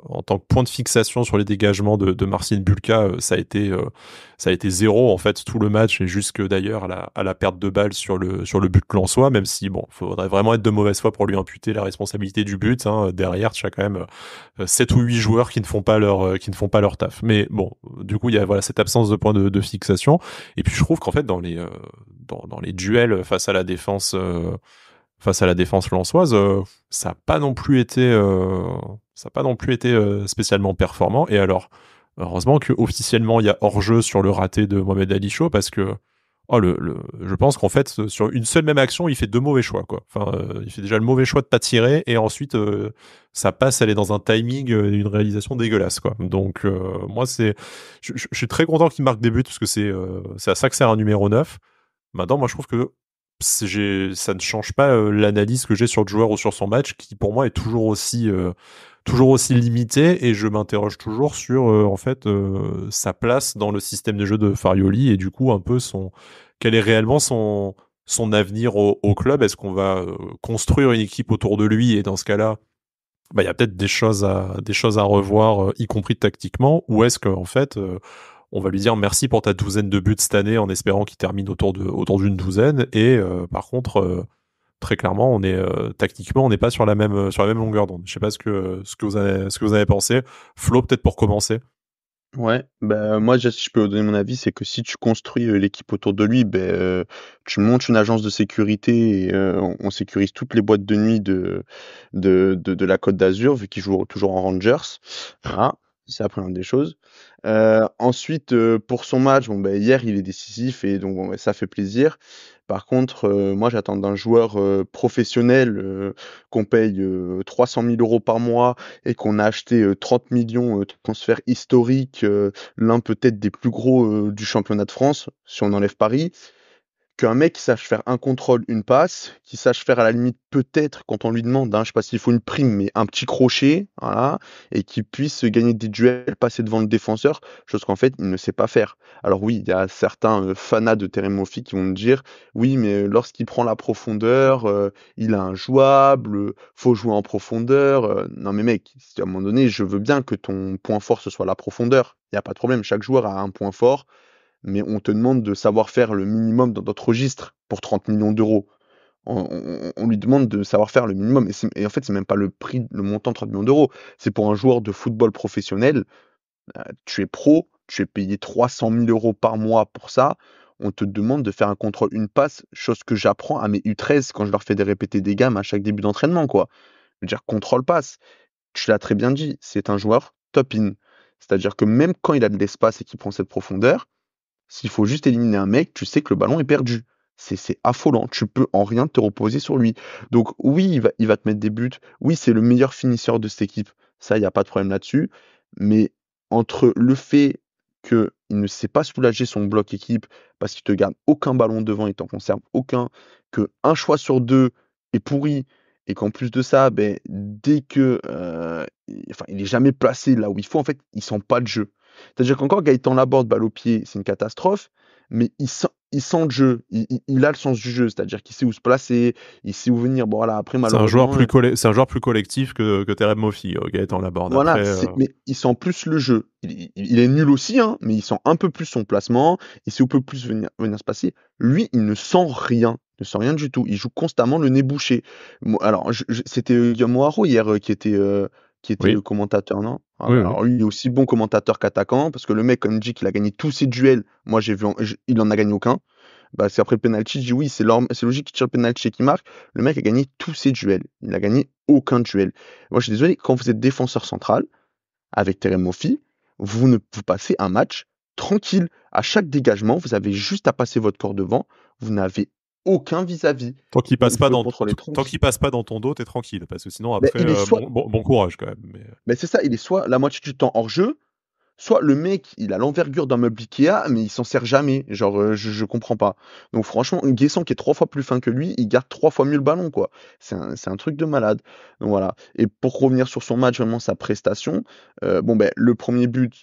en tant que point de fixation sur les dégagements de Marcin Bulka, ça a été zéro en fait tout le match, et jusque d'ailleurs à la perte de balle sur le but lensois, même si bon, faudrait vraiment être de mauvaise foi pour lui imputer la responsabilité du but, hein. Derrière, tu as quand même 7 ou 8 joueurs qui ne font pas leur taf. Mais bon, du coup, il y a voilà cette absence de point de fixation. Et puis je trouve qu'en fait dans les duels face à la défense lensoise, ça n'a pas non plus été spécialement performant. Et alors, heureusement que officiellement il y a hors-jeu sur le raté de Mohamed Ali Chaud, parce que je pense qu'en fait sur une seule même action il fait 2 mauvais choix, quoi. Enfin, il fait déjà le mauvais choix de pas tirer, et ensuite sa passe elle est dans un timing, une réalisation dégueulasse, quoi. Donc moi je suis très content qu'il marque des buts, parce que c'est à ça que sert un numéro 9. Maintenant, moi je trouve que ça ne change pas l'analyse que j'ai sur le joueur ou sur son match, qui pour moi est toujours aussi limité, et je m'interroge toujours sur en fait sa place dans le système de jeu de Farioli, et du coup un peu quel est réellement son avenir au club. Est-ce qu'on va construire une équipe autour de lui, et dans ce cas-là, il y a peut-être des choses à revoir, y compris tactiquement, ou est-ce qu'en fait on va lui dire merci pour ta 12aine de buts cette année, en espérant qu'il termine autour d'une 12aine, et par contre très clairement, tactiquement, on n'est pas sur la même longueur d'onde. Je sais pas ce que vous avez pensé. Flo, peut-être pour commencer. Ouais, moi, si je peux donner mon avis, c'est que si tu construis l'équipe autour de lui, tu montes une agence de sécurité, et on sécurise toutes les boîtes de nuit de la Côte d'Azur, vu qu'il joue toujours en Rangers. Voilà, c'est la première des choses. Ensuite, pour son match, hier, il est décisif, et donc ça fait plaisir. Par contre, moi, j'attends d'un joueur professionnel, qu'on paye 300 000 € par mois, et qu'on a acheté 30 millions de transferts historiques, l'un peut-être des plus gros du championnat de France, si on enlève Paris. Qu'un mec qui sache faire un contrôle, une passe, qui sache faire à la limite peut-être, quand on lui demande, je sais pas s'il faut une prime, mais un petit crochet, voilà, et qui puisse gagner des duels, passer devant le défenseur, chose qu'en fait il ne sait pas faire. Alors oui, il y a certains fanats de Terem Moffi qui vont me dire, oui, mais lorsqu'il prend la profondeur, il est injouable, faut jouer en profondeur. Non mais mec, à un moment donné, je veux bien que ton point fort ce soit la profondeur, il n'y a pas de problème, chaque joueur a un point fort, mais on te demande de savoir faire le minimum dans notre registre pour 30 millions d'euros. On lui demande de savoir faire le minimum. Et en fait, c'est même pas le prix, le montant de 30 millions d'euros. C'est pour un joueur de football professionnel. Tu es pro, tu es payé 300 000 € par mois pour ça. On te demande de faire un contrôle, une passe, chose que j'apprends à mes U13 quand je leur fais des répétés des gammes à chaque début d'entraînement, quoi. Je veux dire, contrôle passe. Tu l'as très bien dit, c'est un joueur top-in. C'est-à-dire que même quand il a de l'espace et qu'il prend cette profondeur, s'il faut juste éliminer un mec, tu sais que le ballon est perdu. C'est affolant. Tu peux en rien te reposer sur lui. Donc oui, il va te mettre des buts. Oui, c'est le meilleur finisseur de cette équipe. Ça, il n'y a pas de problème là-dessus. Mais entre le fait qu'il ne sait pas soulager son bloc équipe parce qu'il te garde aucun ballon devant, il t'en conserve aucun, que un choix sur deux est pourri, et qu'en plus de ça, dès que il est jamais placé là où il faut, en fait, il sent pas de jeu. C'est-à-dire qu'encore Gaëtan Laborde, balle au pied, c'est une catastrophe, mais il sent le jeu, il a le sens du jeu, c'est-à-dire qu'il sait où se placer, il sait où venir. Bon voilà, après C'est un joueur malheureusement, c'est un joueur plus collectif que Terem Moffi, Gaëtan Laborde. voilà, Après, mais il sent plus le jeu. Il est nul aussi, hein, mais il sent un peu plus son placement, il sait où peut plus venir se passer. Lui, il ne sent rien. Il ne sent rien du tout. Il joue constamment le nez bouché. Alors, c'était Guillaume Moirot hier qui était oui. commentateur, non? Oui, oui. Alors lui, il est aussi bon commentateur qu'attaquant, parce que le mec, comme il dit qu'il a gagné tous ses duels, moi j'ai vu, il en a gagné aucun. Bah, c'est après le penalty, je dis oui, c'est logique qu'il tire le penalty et qu'il marque. Le mec a gagné tous ses duels. Il n'a gagné aucun duel. Moi, je suis désolé, quand vous êtes défenseur central, avec Terem Moffi, vous passez un match tranquille. À chaque dégagement, vous avez juste à passer votre corps devant. Vous n'avez aucun vis-à-vis. Tant qu'il Vous passe pas le dans contrôlez tant tranquille. qu'il passe pas dans ton dos, t'es tranquille, parce que sinon Mais après, il est soit, bon courage quand même. mais c'est ça, il est soit la moitié du temps hors jeu, soit le mec, il a l'envergure d'un meuble Ikea, mais il s'en sert jamais. Genre, je comprends pas. Donc franchement, Guessant qui est 3 fois plus fin que lui, il garde 3 fois mieux le ballon, quoi. C'est un truc de malade. Donc voilà. Et pour revenir sur son match, vraiment sa prestation, bon ben le premier but,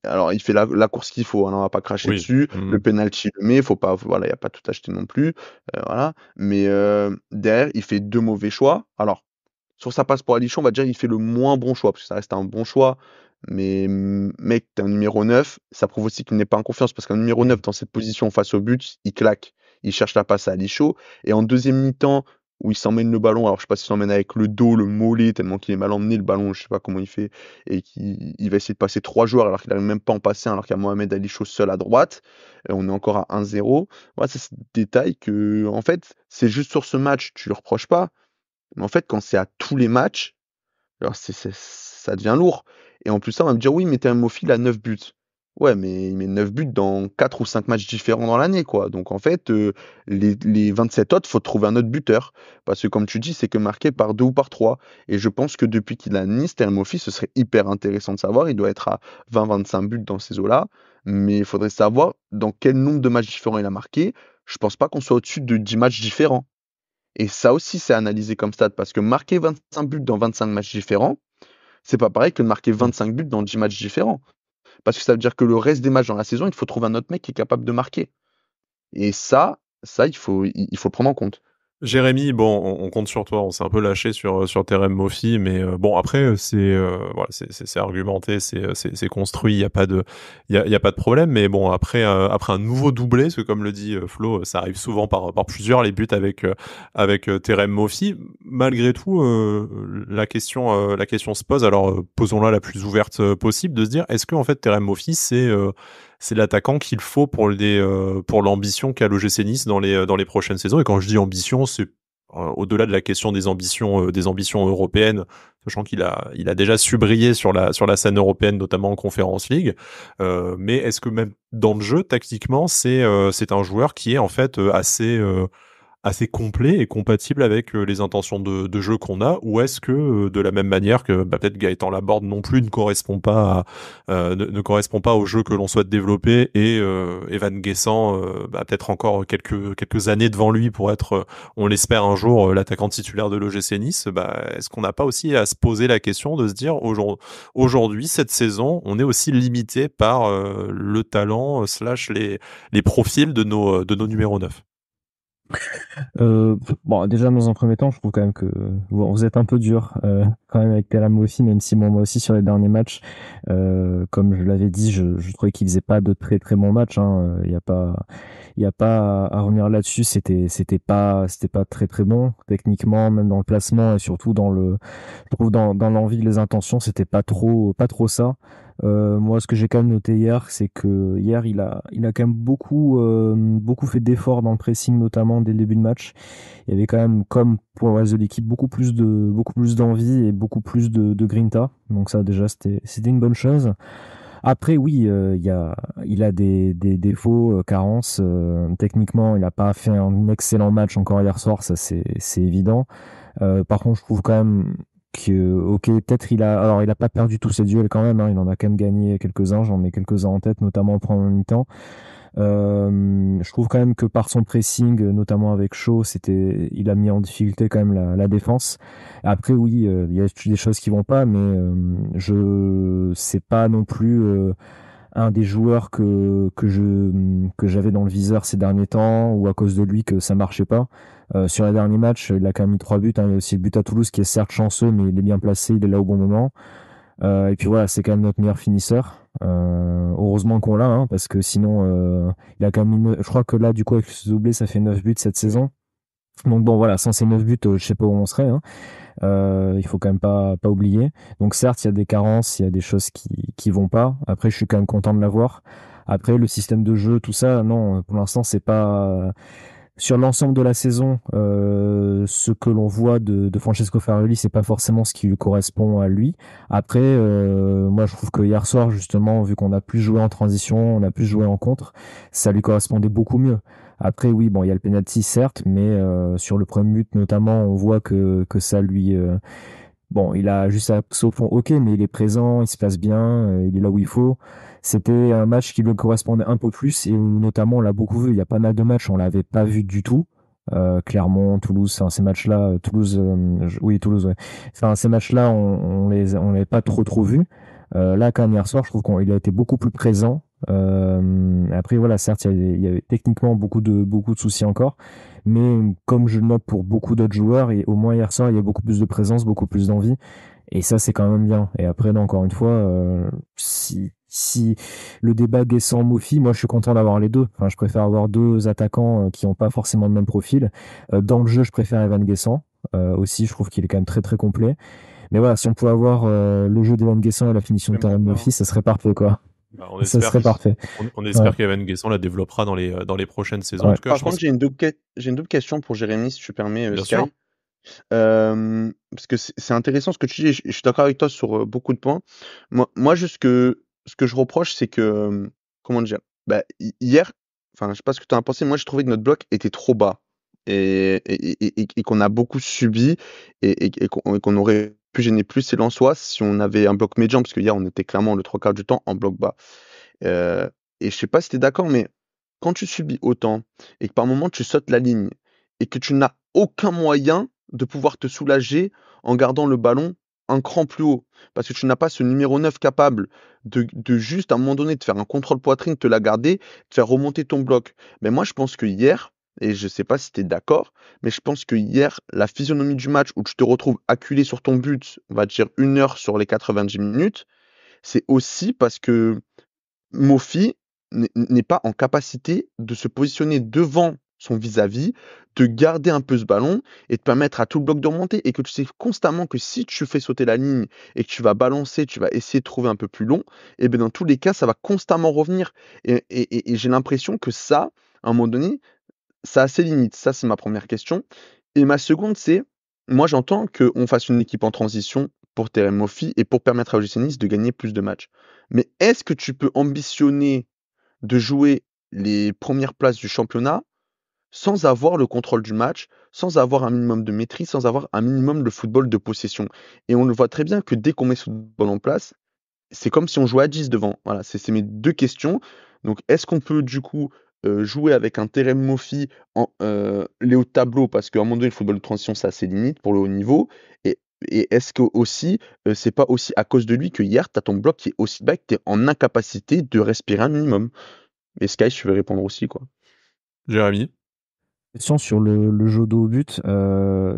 alors il fait la course qu'il faut, hein, on va pas cracher Oui. dessus. Le penalty, il le met, faut pas, voilà, il y a pas tout acheté non plus, voilà. Mais derrière, il fait 2 mauvais choix. Alors sur sa passe pour Alichon, on va dire il fait le moins bon choix, parce que ça reste un bon choix. Mais mec, t'es un numéro 9, ça prouve aussi qu'il n'est pas en confiance, parce qu'un numéro 9 dans cette position face au but, il claque, il cherche la passe à Alichon. Et en deuxième mi-temps, où il s'emmène le ballon, alors je sais pas s'il s'emmène avec le dos, le mollet, tellement qu'il est mal emmené le ballon, je sais pas comment il fait, et qu'il va essayer de passer 3 joueurs alors qu'il n'arrive même pas à en passer un, alors qu'il y a Mohamed Alichon seul à droite. Et on est encore à 1-0. Voilà, c'est ce détail que, en fait, c'est juste sur ce match, tu le reproches pas. Mais en fait, quand c'est à tous les matchs, alors ça devient lourd. Et en plus, ça, on va me dire, oui, mais t'es un Mofi, il a 9 buts. Ouais, mais il met 9 buts dans 4 ou 5 matchs différents dans l'année, quoi. Donc en fait, les 27 autres, faut trouver un autre buteur. Parce que comme tu dis, c'est que marqué par 2 ou par 3. Et je pense que depuis qu'il a Nice, Terem Moffi, ce serait hyper intéressant de savoir. Il doit être à 20-25 buts dans ces eaux-là. Mais il faudrait savoir dans quel nombre de matchs différents il a marqué. Je pense pas qu'on soit au-dessus de 10 matchs différents. Et ça aussi, c'est analysé comme stat, parce que marquer 25 buts dans 25 matchs différents, c'est pas pareil que de marquer 25 buts dans 10 matchs différents. Parce que ça veut dire que le reste des matchs dans la saison, il faut trouver un autre mec qui est capable de marquer. Et ça, il faut le prendre en compte. Jérémy, bon, on compte sur toi. On s'est un peu lâché sur Terem Moffi, mais bon après c'est voilà, c'est argumenté, c'est construit. Il y a pas de y a pas de problème. Mais bon après un nouveau doublé, parce que comme le dit Flo, ça arrive souvent par plusieurs les buts avec Terem Moffi. Malgré tout, la question se pose. Alors posons-la la plus ouverte possible, de se dire est-ce que en fait Terem Moffi c'est l'attaquant qu'il faut pour l'ambition qu'a l'OGC Nice dans les prochaines saisons. Et quand je dis ambition, c'est au-delà de la question des ambitions européennes, sachant qu'il a déjà su briller sur la scène européenne, notamment en Conference League. Mais est-ce que même dans le jeu, tactiquement, c'est un joueur qui est en fait assez complet et compatible avec les intentions de jeu qu'on a, ou est-ce que de la même manière que peut-être Gaëtan Laborde non plus ne correspond pas ne correspond pas au jeu que l'on souhaite développer, et Evan Guessant peut-être encore quelques années devant lui pour être on l'espère un jour l'attaquant titulaire de l'OGC Nice, est-ce qu'on n'a pas aussi à se poser la question de se dire aujourd'hui cette saison on est aussi limité par le talent / les profils de nos numéros 9. Bon, déjà dans un premier temps, je trouve quand même que bon, vous êtes un peu dur quand même avec Terem Moffi, même si bon, moi aussi sur les derniers matchs, comme je l'avais dit, je trouvais qu'il faisait pas de très très bons matchs. Il y a pas à revenir là-dessus. C'était pas très très bon techniquement, même dans le placement et surtout je trouve dans l'envie, les intentions, c'était pas trop ça. Moi, ce que j'ai quand même noté hier, c'est que hier, il a quand même beaucoup fait d'efforts dans le pressing, notamment dès le début de match. Il y avait quand même, comme pour le reste de l'équipe, beaucoup plus d'envie et beaucoup plus de grinta. Donc ça, déjà, c'était une bonne chose. Après, oui, il a des défauts, carences. Techniquement, il n'a pas fait un excellent match encore hier soir, ça c'est évident. Par contre, je trouve quand même que, ok, peut-être alors il a pas perdu tous ses duels quand même, hein, il en a quand même gagné quelques-uns, j'en ai quelques-uns en tête, notamment en première mi-temps. Je trouve quand même que par son pressing, notamment avec Shaw, il a mis en difficulté quand même la défense. Après, oui, il y a des choses qui vont pas, mais c'est pas non plus un des joueurs que j'avais dans le viseur ces derniers temps, ou à cause de lui que ça marchait pas. Sur les derniers matchs, il a quand même mis 3 buts, hein. Il y a aussi le but à Toulouse qui est certes chanceux, mais il est bien placé, il est là au bon moment. Et puis voilà, c'est quand même notre meilleur finisseur. Heureusement qu'on l'a, hein, parce que sinon, il a quand même je crois que là, du coup, avec ce doublé, ça fait 9 buts cette saison. Donc bon, voilà, sans ces 9 buts, je sais pas où on serait, hein. Il faut quand même pas oublier. Donc certes, il y a des carences, il y a des choses qui vont pas. Après, je suis quand même content de l'avoir. Après, le système de jeu, tout ça, non, pour l'instant, c'est pas sur l'ensemble de la saison. Ce que l'on voit de Francesco Farioli, c'est pas forcément ce qui lui correspond à lui. Après, moi, je trouve que hier soir, justement, vu qu'on a plus joué en transition, on a plus joué en contre, ça lui correspondait beaucoup mieux. Après, oui, bon, il y a le penalty, certes, mais sur le premier but, notamment, on voit que ça lui, bon, il a juste à au fond, ok, mais il est présent, il se passe bien, il est là où il faut. C'était un match qui lui correspondait un peu plus et où, notamment, on l'a beaucoup vu. Il y a pas mal de matchs, on l'avait pas vu du tout. Clermont, Toulouse, enfin, ces matchs-là, Toulouse, oui, Toulouse, ouais. Enfin, ces matchs-là, on l'avait pas trop vus. Là, quand même, hier soir, je trouve qu'il a été beaucoup plus présent. Après, voilà, certes, il y avait techniquement beaucoup de soucis encore. Mais comme je le note pour beaucoup d'autres joueurs, et au moins hier soir, il y a beaucoup plus de présence, beaucoup plus d'envie. Et ça, c'est quand même bien. Et après, non, encore une fois, si le débat Guessant-Mofi, moi, je suis content d'avoir les deux. Enfin, je préfère avoir deux attaquants qui n'ont pas forcément le même profil. Dans le jeu, je préfère Evan Guessant. Aussi, je trouve qu'il est quand même très, très complet. Mais voilà, si on pouvait avoir le jeu d'Evan Guessant et la finition de Même Terem pour Mofi, moi, ça serait parfait, quoi. bah, on Ça espère, serait parfait. on Ouais, espère qu'Evan Guessant la développera dans les prochaines saisons. En ouais. tout cas, Par je pense contre, que, j'ai une double question pour Jérémy, si tu permets, bien sûr. Sky. Parce que c'est intéressant ce que tu dis, et je suis d'accord avec toi sur beaucoup de points. Moi juste ce que je reproche, c'est que, comment dire, bah, hier, enfin, je sais pas ce que tu en as pensé, moi j'ai trouvé que notre bloc était trop bas et qu'on a beaucoup subi et qu'on aurait pu gêner plus les Lensois si on avait un bloc médian, parce que hier on était clairement le trois quarts du temps en bloc bas. Euh, et je sais pas si tu es d'accord, mais quand tu subis autant et que par moment tu sautes la ligne et que tu n'as aucun moyen de pouvoir te soulager en gardant le ballon un cran plus haut, parce que tu n'as pas ce numéro 9 capable de juste à un moment donné de faire un contrôle poitrine, te la garder, de faire remonter ton bloc. Mais moi je pense que hier, et je sais pas si tu es d'accord, mais je pense que hier, la physionomie du match où tu te retrouves acculé sur ton but, on va dire 1 heure sur les 90 minutes, c'est aussi parce que Mofi n'est pas en capacité de se positionner devant son vis-à-vis, de garder un peu ce ballon et de permettre à tout le bloc de remonter. Et que tu sais constamment que si tu fais sauter la ligne et que tu vas balancer, tu vas essayer de trouver un peu plus long, et bien dans tous les cas, ça va constamment revenir. Et j'ai l'impression que ça, à un moment donné, ça a ses limites. Ça, c'est ma première question. Et ma seconde, c'est, moi j'entends qu'on fasse une équipe en transition pour Terem Moffi et pour permettre à OGC Nice de gagner plus de matchs. Mais est-ce que tu peux ambitionner de jouer les premières places du championnat sans avoir le contrôle du match, sans avoir un minimum de maîtrise, sans avoir un minimum de football de possession? Et on le voit très bien que dès qu'on met ce football en place, c'est comme si on jouait à 10 devant. Voilà, c'est mes deux questions. Donc, est-ce qu'on peut du coup jouer avec un Terem Moffi les hauts de tableau, parce qu'à un moment donné, le football de transition, ça a ses limites pour le haut niveau. Et, et est-ce que aussi, c'est pas aussi à cause de lui que hier, tu as ton bloc qui est aussi bas que tu es en incapacité de respirer un minimum? Et Sky, je vais répondre aussi, quoi. Jérémy. Question sur le jeu de haut but,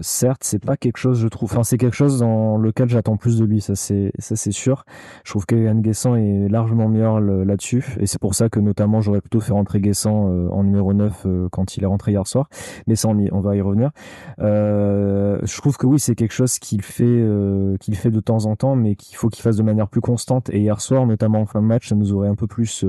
certes, c'est pas quelque chose, je trouve. Enfin, c'est quelque chose dans lequel j'attends plus de lui, ça c'est sûr. Je trouve que Yann Guessant est largement meilleur là-dessus, et c'est pour ça que notamment j'aurais plutôt fait rentrer Guessant en numéro 9 quand il est rentré hier soir. Mais ça, on va y revenir. Je trouve que oui, c'est quelque chose qu'il fait de temps en temps, mais qu'il faut qu'il fasse de manière plus constante. Et hier soir, notamment en fin de match, ça nous aurait un peu plus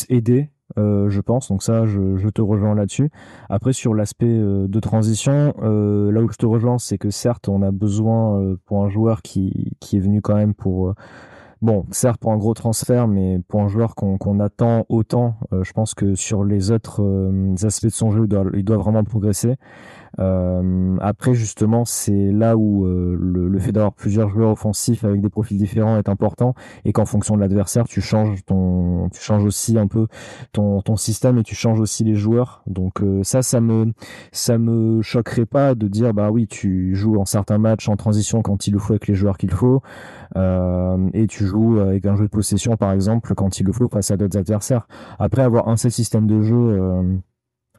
aidé. Je pense, donc ça, je te rejoins là-dessus. Après, sur l'aspect de transition, là où je te rejoins, c'est que certes, on a besoin pour un joueur qui est venu quand même pour, bon, certes pour un gros transfert, mais pour un joueur qu'on attend autant, je pense que sur les autres aspects de son jeu, il doit vraiment progresser. Après, justement, c'est là où le fait d'avoir plusieurs joueurs offensifs avec des profils différents est important et qu'en fonction de l'adversaire, tu changes aussi un peu ton système et tu changes aussi les joueurs. Donc ça me choquerait pas de dire bah oui, tu joues en certains matchs en transition quand il le faut avec les joueurs qu'il faut et tu joues avec un jeu de possession par exemple quand il le faut face à d'autres adversaires. Après avoir un seul système de jeu.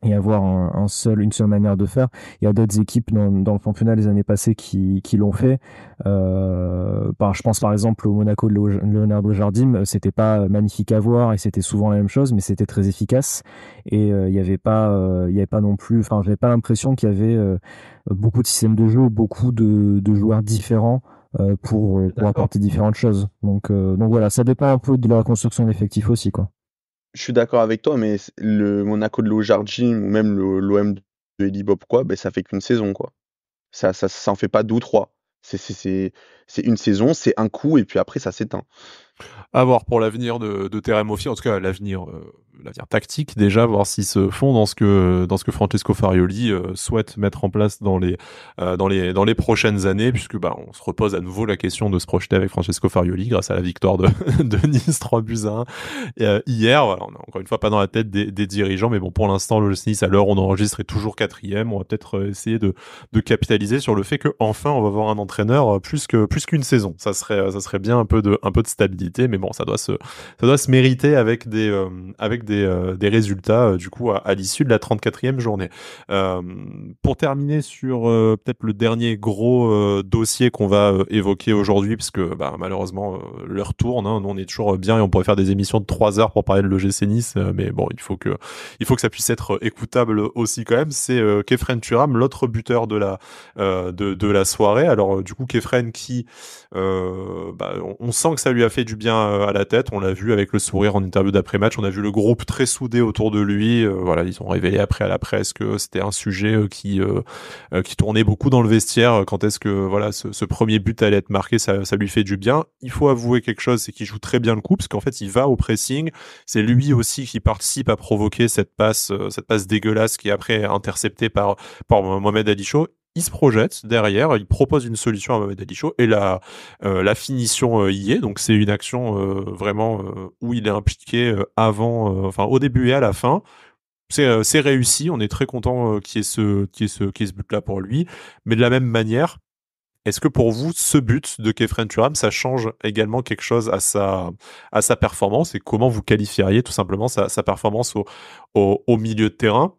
et avoir une seule manière de faire. Il y a d'autres équipes dans le championnat les années passées qui l'ont fait. Je pense par exemple au Monaco de Leonardo Jardim, c'était pas magnifique à voir et c'était souvent la même chose, mais c'était très efficace. Et il y avait pas non plus, enfin, j'avais pas l'impression qu'il y avait beaucoup de systèmes de jeu, beaucoup de joueurs différents pour apporter différentes choses. Donc voilà, ça dépend un peu de la construction d'effectifs aussi, quoi. Je suis d'accord avec toi, mais le Monaco de Jardim ou même l'OM de Elie Bob quoi, ben ça fait qu'une saison, quoi. Ça en fait pas 2 ou 3. C'est une saison, c'est un coup et puis après ça s'éteint. À voir pour l'avenir de Terem Moffi, en tout cas l'avenir tactique déjà, voir s'ils se font dans ce que Francesco Farioli souhaite mettre en place dans les prochaines années, puisque on se repose à nouveau la question de se projeter avec Francesco Farioli grâce à la victoire de, de Nice 3-1 hier. Voilà, on est encore une fois pas dans la tête des dirigeants, mais bon, pour l'instant le Nice à l'heure où on enregistre est toujours 4e. On va peut-être essayer de capitaliser sur le fait que enfin on va avoir un entraîneur plus qu'une saison. Ça serait bien un peu de stabilité, mais bon, ça doit se mériter avec des résultats du coup à l'issue de la 34e journée. Pour terminer sur peut-être le dernier gros dossier qu'on va évoquer aujourd'hui, parce que malheureusement l'heure tourne, hein, nous on est toujours bien et on pourrait faire des émissions de 3 heures pour parler de l'OGC Nice, mais bon, il faut que ça puisse être écoutable aussi quand même. C'est Khéphren Thuram, l'autre buteur de la soirée. Alors du coup Khéphren qui on sent que ça lui a fait du bien à la tête. On l'a vu avec le sourire en interview d'après-match. On a vu le groupe très soudé autour de lui. Voilà, ils ont révélé après à la presse que c'était un sujet qui tournait beaucoup dans le vestiaire. Quand est-ce que voilà ce premier but allait être marqué, ça lui fait du bien. Il faut avouer quelque chose, c'est qu'il joue très bien le coup, parce qu'en fait il va au pressing. C'est lui aussi qui participe à provoquer cette passe dégueulasse qui est après interceptée par Mohamed Ali Chaud. Il se projette derrière, il propose une solution à Mohamed Ali Chaud et la finition y est. Donc c'est une action vraiment où il est impliqué au début et à la fin. C'est réussi, on est très content qu'il y ait ce but-là pour lui. Mais de la même manière, est-ce que pour vous, ce but de Khéphren Thuram, ça change également quelque chose à sa performance, et comment vous qualifieriez tout simplement sa performance au milieu de terrain?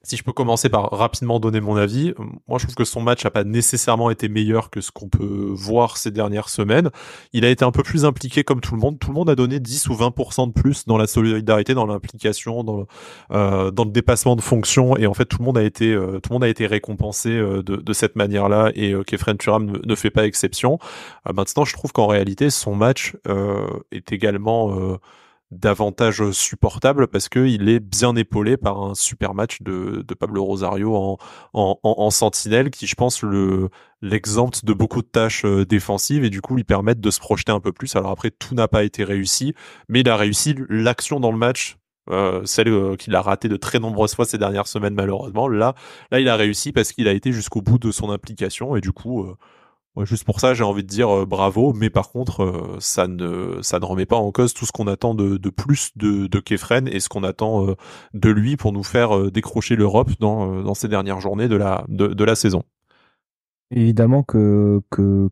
Si je peux commencer par rapidement donner mon avis, moi je trouve que son match n'a pas nécessairement été meilleur que ce qu'on peut voir ces dernières semaines. Il a été un peu plus impliqué comme tout le monde. Tout le monde a donné 10 ou 20% de plus dans la solidarité, dans l'implication, dans le dépassement de fonction. Et en fait, tout le monde a été récompensé de cette manière-là. Et Khéphren Thuram ne fait pas exception. Maintenant, je trouve qu'en réalité, son match est également davantage supportable parce que il est bien épaulé par un super match de Pablo Rosario en sentinelle, qui je pense l'exempte de beaucoup de tâches défensives et du coup lui permettent de se projeter un peu plus. Alors après, tout n'a pas été réussi, mais il a réussi l'action dans le match, celle qu'il a raté de très nombreuses fois ces dernières semaines malheureusement. Là il a réussi parce qu'il a été jusqu'au bout de son implication, et du coup ouais, juste pour ça, j'ai envie de dire bravo, mais par contre, ça ne remet pas en cause tout ce qu'on attend de plus de Khéphren, et ce qu'on attend de lui pour nous faire décrocher l'Europe dans ces dernières journées de la saison. Évidemment que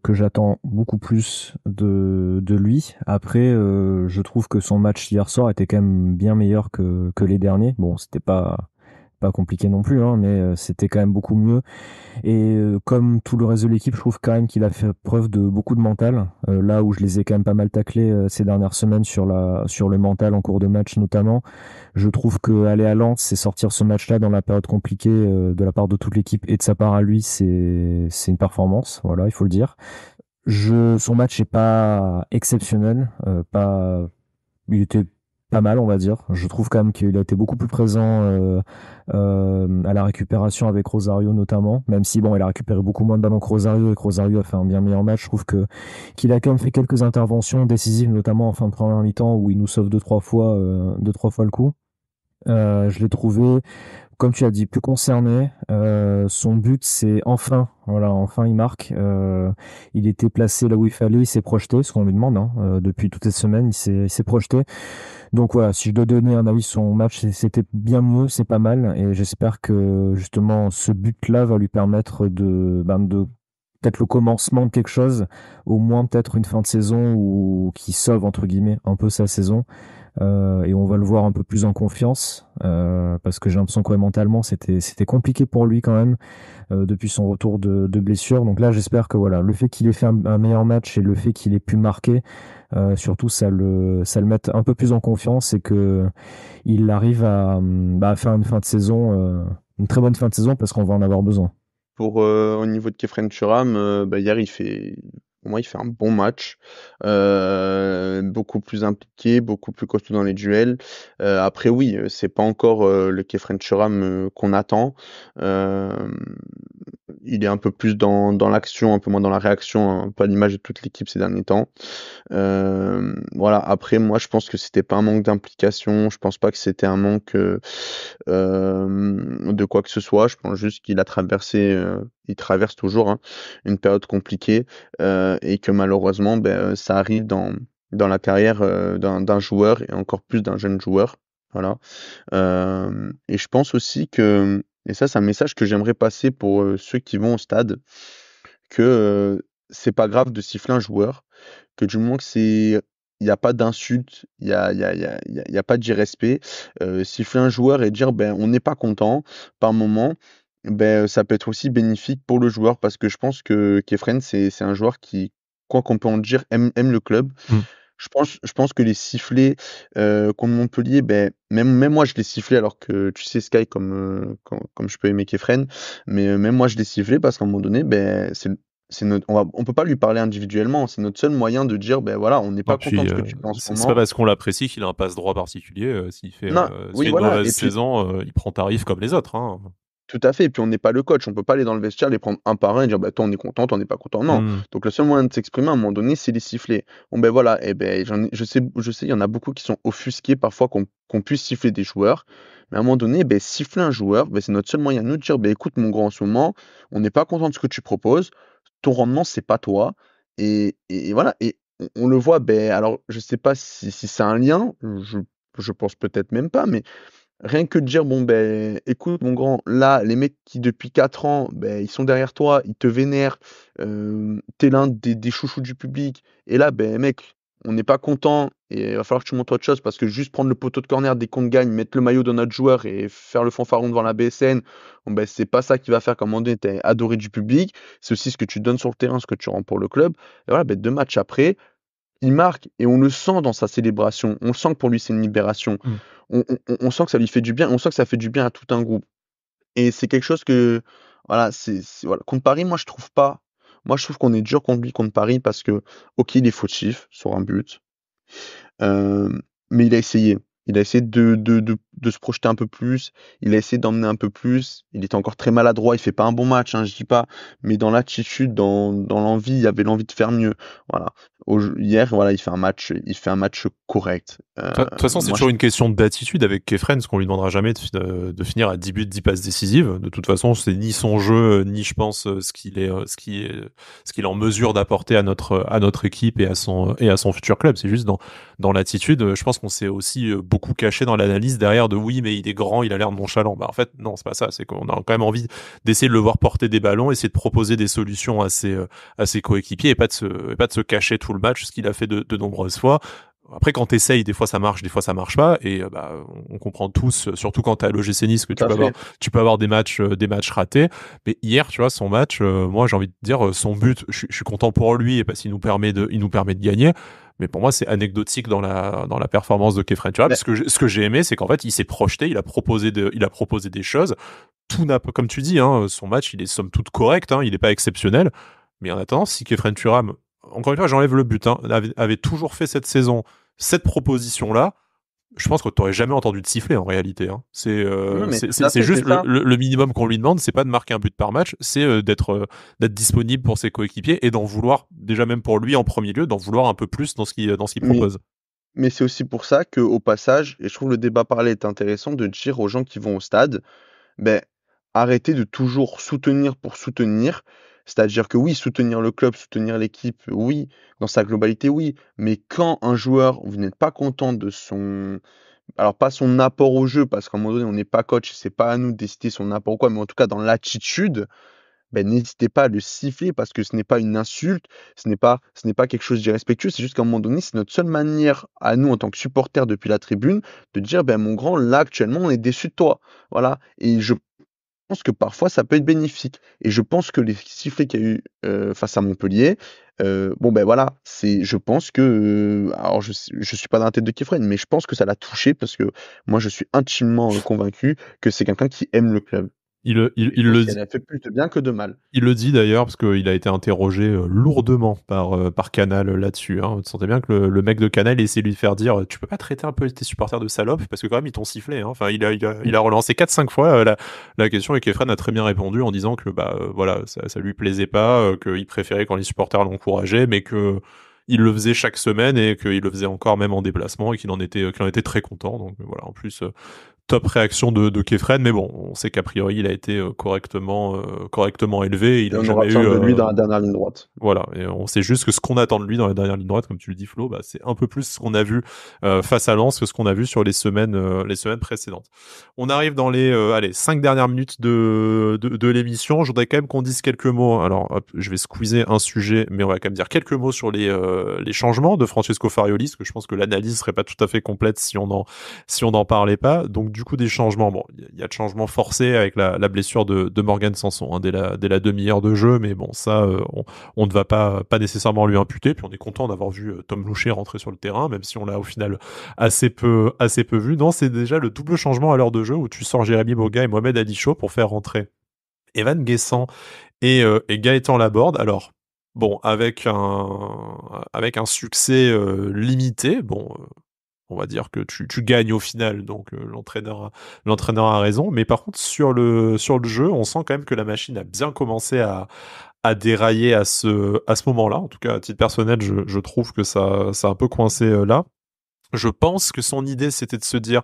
j'attends beaucoup plus de lui. Après, je trouve que son match hier soir était quand même bien meilleur que les derniers. Bon, c'était pas compliqué non plus, hein, mais c'était quand même beaucoup mieux. Et comme tout le reste de l'équipe, je trouve quand même qu'il a fait preuve de beaucoup de mental. Là où je les ai quand même pas mal taclés ces dernières semaines sur le mental en cours de match notamment, je trouve que aller à Lens et sortir ce match-là dans la période compliquée de la part de toute l'équipe et de sa part à lui, c'est une performance. Voilà, il faut le dire. Son match est pas exceptionnel, il était pas mal, on va dire. Je trouve quand même qu'il a été beaucoup plus présent à la récupération avec Rosario notamment, même si bon, il a récupéré beaucoup moins de ballons que Rosario et que Rosario a fait un bien meilleur match. Je trouve qu'il a quand même fait quelques interventions décisives, notamment en fin de première mi-temps où il nous sauve deux trois fois le coup. Je l'ai trouvé, comme tu as dit, plus concerné. Son but, c'est enfin il marque. Il était placé là où il fallait, il s'est projeté, ce qu'on lui demande hein, depuis toutes ces semaines, il s'est projeté. Donc voilà, si je dois donner un avis sur son match, c'était bien mieux, c'est pas mal, et j'espère que justement ce but-là va lui permettre de peut-être le commencement de quelque chose, au moins peut-être une fin de saison qui sauve entre guillemets un peu sa saison. et on va le voir un peu plus en confiance, parce que j'ai l'impression que ouais, mentalement c'était compliqué pour lui quand même, depuis son retour de blessure. Donc là, j'espère que voilà, le fait qu'il ait fait un meilleur match et le fait qu'il ait pu marquer, surtout ça le mette un peu plus en confiance et que il arrive à faire une fin de saison, une très bonne fin de saison parce qu'on va en avoir besoin. Au niveau de Kefren Turam, hier, pour moi, il fait un bon match. Beaucoup plus impliqué, beaucoup plus costaud dans les duels. Après, oui, c'est pas encore le Kefren Turam qu'on attend. Euh, il est un peu plus dans l'action, un peu moins dans la réaction, un peu à l'image de toute l'équipe ces derniers temps. Voilà. Après, moi, je pense que c'était pas un manque d'implication. Je pense pas que c'était un manque de quoi que ce soit. Je pense juste qu'il a traversé, il traverse toujours hein, une période compliquée et que malheureusement, ça arrive dans la carrière d'un joueur et encore plus d'un jeune joueur. Voilà. Et je pense aussi que, et ça, c'est un message que j'aimerais passer pour ceux qui vont au stade, que c'est pas grave de siffler un joueur, que du moment que il n'y a pas d'insulte, il y a pas d'irrespect. Siffler un joueur et dire ben on n'est pas content par moment, ça peut être aussi bénéfique pour le joueur parce que je pense que Kefren c'est un joueur qui, quoi qu'on peut en dire, aime le club. Mm. Je pense que les sifflets contre Montpellier, même moi je l'ai sifflé alors que tu sais Sky comme je peux aimer Kefren, mais même moi je l'ai sifflé parce qu'à un moment donné, on peut pas lui parler individuellement, c'est notre seul moyen de dire voilà, on n'est Et pas content puis, de ce que tu fais en ce c'est pas moment. parce qu'on l'apprécie qu'il a un passe-droit particulier. Non, S'il oui fait une voilà, mauvaise et puis saison, il prend tarif comme les autres. Hein. tout à fait, et puis on n'est pas le coach, on peut pas aller dans le vestiaire, les prendre un par un et dire toi on est content, toi on n'est pas content. Non. Mm. Donc le seul moyen de s'exprimer à un moment donné, c'est les siffler. Bon voilà, et je sais, il y en a beaucoup qui sont offusqués parfois qu'on puisse siffler des joueurs. Mais à un moment donné, siffler un joueur, c'est notre seul moyen de nous dire écoute mon grand en ce moment, on n'est pas content de ce que tu proposes, ton rendement c'est pas toi. Et voilà, et on le voit, alors je sais pas si c'est un lien, je pense peut-être même pas, mais rien que de dire, bon, écoute, mon grand, là, les mecs qui, depuis 4 ans, ils sont derrière toi, ils te vénèrent, t'es l'un des chouchous du public. Et là, mec, on n'est pas content et il va falloir que tu montres autre chose parce que juste prendre le poteau de corner dès qu'on gagne, mettre le maillot de notre joueur et faire le fanfaron devant la BSN, bon, c'est pas ça qui va faire qu'à un moment donné, t'es adoré du public. C'est aussi ce que tu donnes sur le terrain, ce que tu rends pour le club. Et voilà, 2 matchs après, il marque et on le sent dans sa célébration. On sent que pour lui, c'est une libération. Mm. On sent que ça lui fait du bien. On sent que ça fait du bien à tout un groupe. Et c'est quelque chose que, voilà, voilà. Contre Paris, moi, je trouve pas. Moi, je trouve qu'on est dur contre lui, contre Paris, parce que, ok, il est fautif sur un but. Euh, mais il a essayé. Il a essayé de se projeter un peu plus. Il a essayé d'emmener un peu plus. Il était encore très maladroit. Il fait pas un bon match, hein, je dis pas. Mais dans l'attitude, dans l'envie, il y avait l'envie de faire mieux. Voilà. Hier, voilà, il fait un match correct. De toute façon, c'est Moi, toujours une question d'attitude avec Kefren, parce qu'on lui demandera jamais de finir à 10 buts, 10 passes décisives. De toute façon, c'est ni son jeu, ni je pense ce qu'il est en mesure d'apporter à notre équipe et à son futur club. C'est juste dans l'attitude. Je pense qu'on s'est aussi beaucoup caché dans l'analyse derrière de oui, mais il est grand, il a l'air nonchalant. Bah, en fait, non, c'est pas ça. C'est qu'on a quand même envie d'essayer de le voir porter des ballons, essayer de proposer des solutions à ses coéquipiers et pas de se cacher tout le match, ce qu'il a fait de nombreuses fois. Après, quand t'essayes, des fois ça marche, des fois ça marche pas, et on comprend tous, surtout quand t'es à l'OGC Nice, que tout à fait. tu peux avoir des matchs ratés. Mais hier, tu vois, son match, moi j'ai envie de dire, son but, je suis content pour lui, et parce qu'il il nous permet de gagner. Mais pour moi, c'est anecdotique dans la performance de Kefren. Tu vois, Mais, parce que ce que j'ai aimé, c'est qu'en fait, il s'est projeté, il a proposé des choses. Tout n'a pas, comme tu dis, hein, son match, il est somme toute correct, hein, il est pas exceptionnel. Mais en attendant, si Kefren Turam, encore une fois, j'enlève le but, hein, avait toujours fait cette saison cette proposition-là, je pense que tu n'aurais jamais entendu de siffler en réalité. Hein. non, mais tout à C'est fait, juste c'est ça. le minimum qu'on lui demande, c'est pas de marquer un but par match, c'est d'être disponible pour ses coéquipiers et d'en vouloir, déjà même pour lui en premier lieu, d'en vouloir un peu plus dans ce qu'il Mais, propose. mais c'est aussi pour ça qu'au passage, et je trouve le débat parallèle est intéressant, de dire aux gens qui vont au stade, ben, arrêtez de toujours soutenir pour soutenir. C'est-à-dire que oui, soutenir le club, soutenir l'équipe, oui, dans sa globalité, oui. Mais quand un joueur, vous n'êtes pas content de son, alors pas son apport au jeu, parce qu'à un moment donné, on n'est pas coach, c'est pas à nous de décider son apport ou quoi, mais en tout cas dans l'attitude, ben, n'hésitez pas à le siffler parce que ce n'est pas une insulte, ce n'est pas quelque chose d'irrespectueux, c'est juste qu'à un moment donné, c'est notre seule manière à nous, en tant que supporters depuis la tribune, de dire: «Ben, mon grand, là, actuellement, on est déçu de toi». Voilà et je pense que parfois ça peut être bénéfique et je pense que les sifflets qu'il y a eu, face à Montpellier, bon, ben, voilà, je pense que, alors je suis pas dans la tête de Kefren, mais je pense que ça l'a touché parce que moi je suis intimement, convaincu que c'est quelqu'un qui aime le club et je Il pense le qu'elle dit. a fait plus de bien que de mal. Il le dit d'ailleurs parce qu'il a été interrogé lourdement par Canal là-dessus. Hein. On sentait bien que le mec de Canal essayait de lui faire dire tu peux pas traiter un peu tes supporters de salopes parce que quand même ils t'ont sifflé. Hein. Enfin, il a relancé 4-5 fois la question et Kefren a très bien répondu en disant que voilà ça lui plaisait pas, qu'il préférait quand les supporters l'encourageaient, mais que il le faisait chaque semaine et qu'il le faisait encore même en déplacement et qu'il en était très content. Donc voilà, en plus top réaction de Kefren, mais bon, on sait qu'a priori il a été correctement élevé. Il Et a on aura jamais besoin eu de lui dans la dernière ligne droite. voilà, et on sait juste que ce qu'on attend de lui dans la dernière ligne droite, comme tu le dis Flo, c'est un peu plus ce qu'on a vu face à Lens que ce qu'on a vu sur les semaines précédentes. On arrive dans les 5 dernières minutes de l'émission. Je voudrais quand même qu'on dise quelques mots. Alors, hop, je vais squeezer un sujet, mais on va quand même dire quelques mots sur les changements de Francesco Farioli, parce que je pense que l'analyse serait pas tout à fait complète si on n'en parlait pas. Donc, du coup, des changements. Bon, il y a de changements forcés avec la blessure de Morgan Sanson hein, dès la demi-heure de jeu, mais bon, ça, on ne va pas nécessairement lui imputer. Puis on est content d'avoir vu Tom Loucher rentrer sur le terrain, même si on l'a au final assez peu vu. Non, c'est déjà le double changement à l'heure de jeu où tu sors Jérémy Boga et Mohamed Ali Chaud pour faire rentrer Evan Guessant et Gaëtan Laborde. Alors, bon, avec un succès limité, bon, on va dire que tu gagnes au final, donc l'entraîneur a raison. Mais par contre, sur le jeu, on sent quand même que la machine a bien commencé à dérailler à ce moment-là. En tout cas, à titre personnel, je trouve que ça a un peu coincé là. Je pense que son idée, c'était de se dire,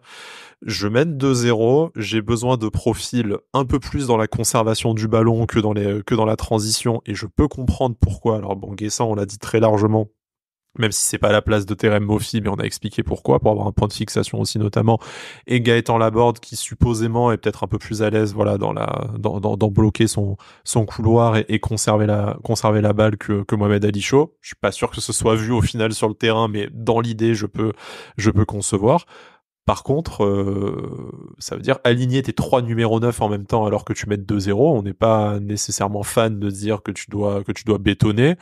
je mène 2-0, j'ai besoin de profils un peu plus dans la conservation du ballon que dans la transition, et je peux comprendre pourquoi. Alors bon, Guessant, on l'a dit très largement, même si c'est pas la place de Terem Moffi, mais on a expliqué pourquoi, pour avoir un point de fixation aussi notamment, et Gaëtan Laborde qui supposément est peut-être un peu plus à l'aise, voilà, dans bloquer son couloir et conserver la balle que Mohamed Ali Chaud. Je suis pas sûr que ce soit vu au final sur le terrain, mais dans l'idée, je peux concevoir. Par contre, ça veut dire aligner tes 3 numéros 9 en même temps alors que tu mets 2-0. On n'est pas nécessairement fan de dire que tu dois bétonner.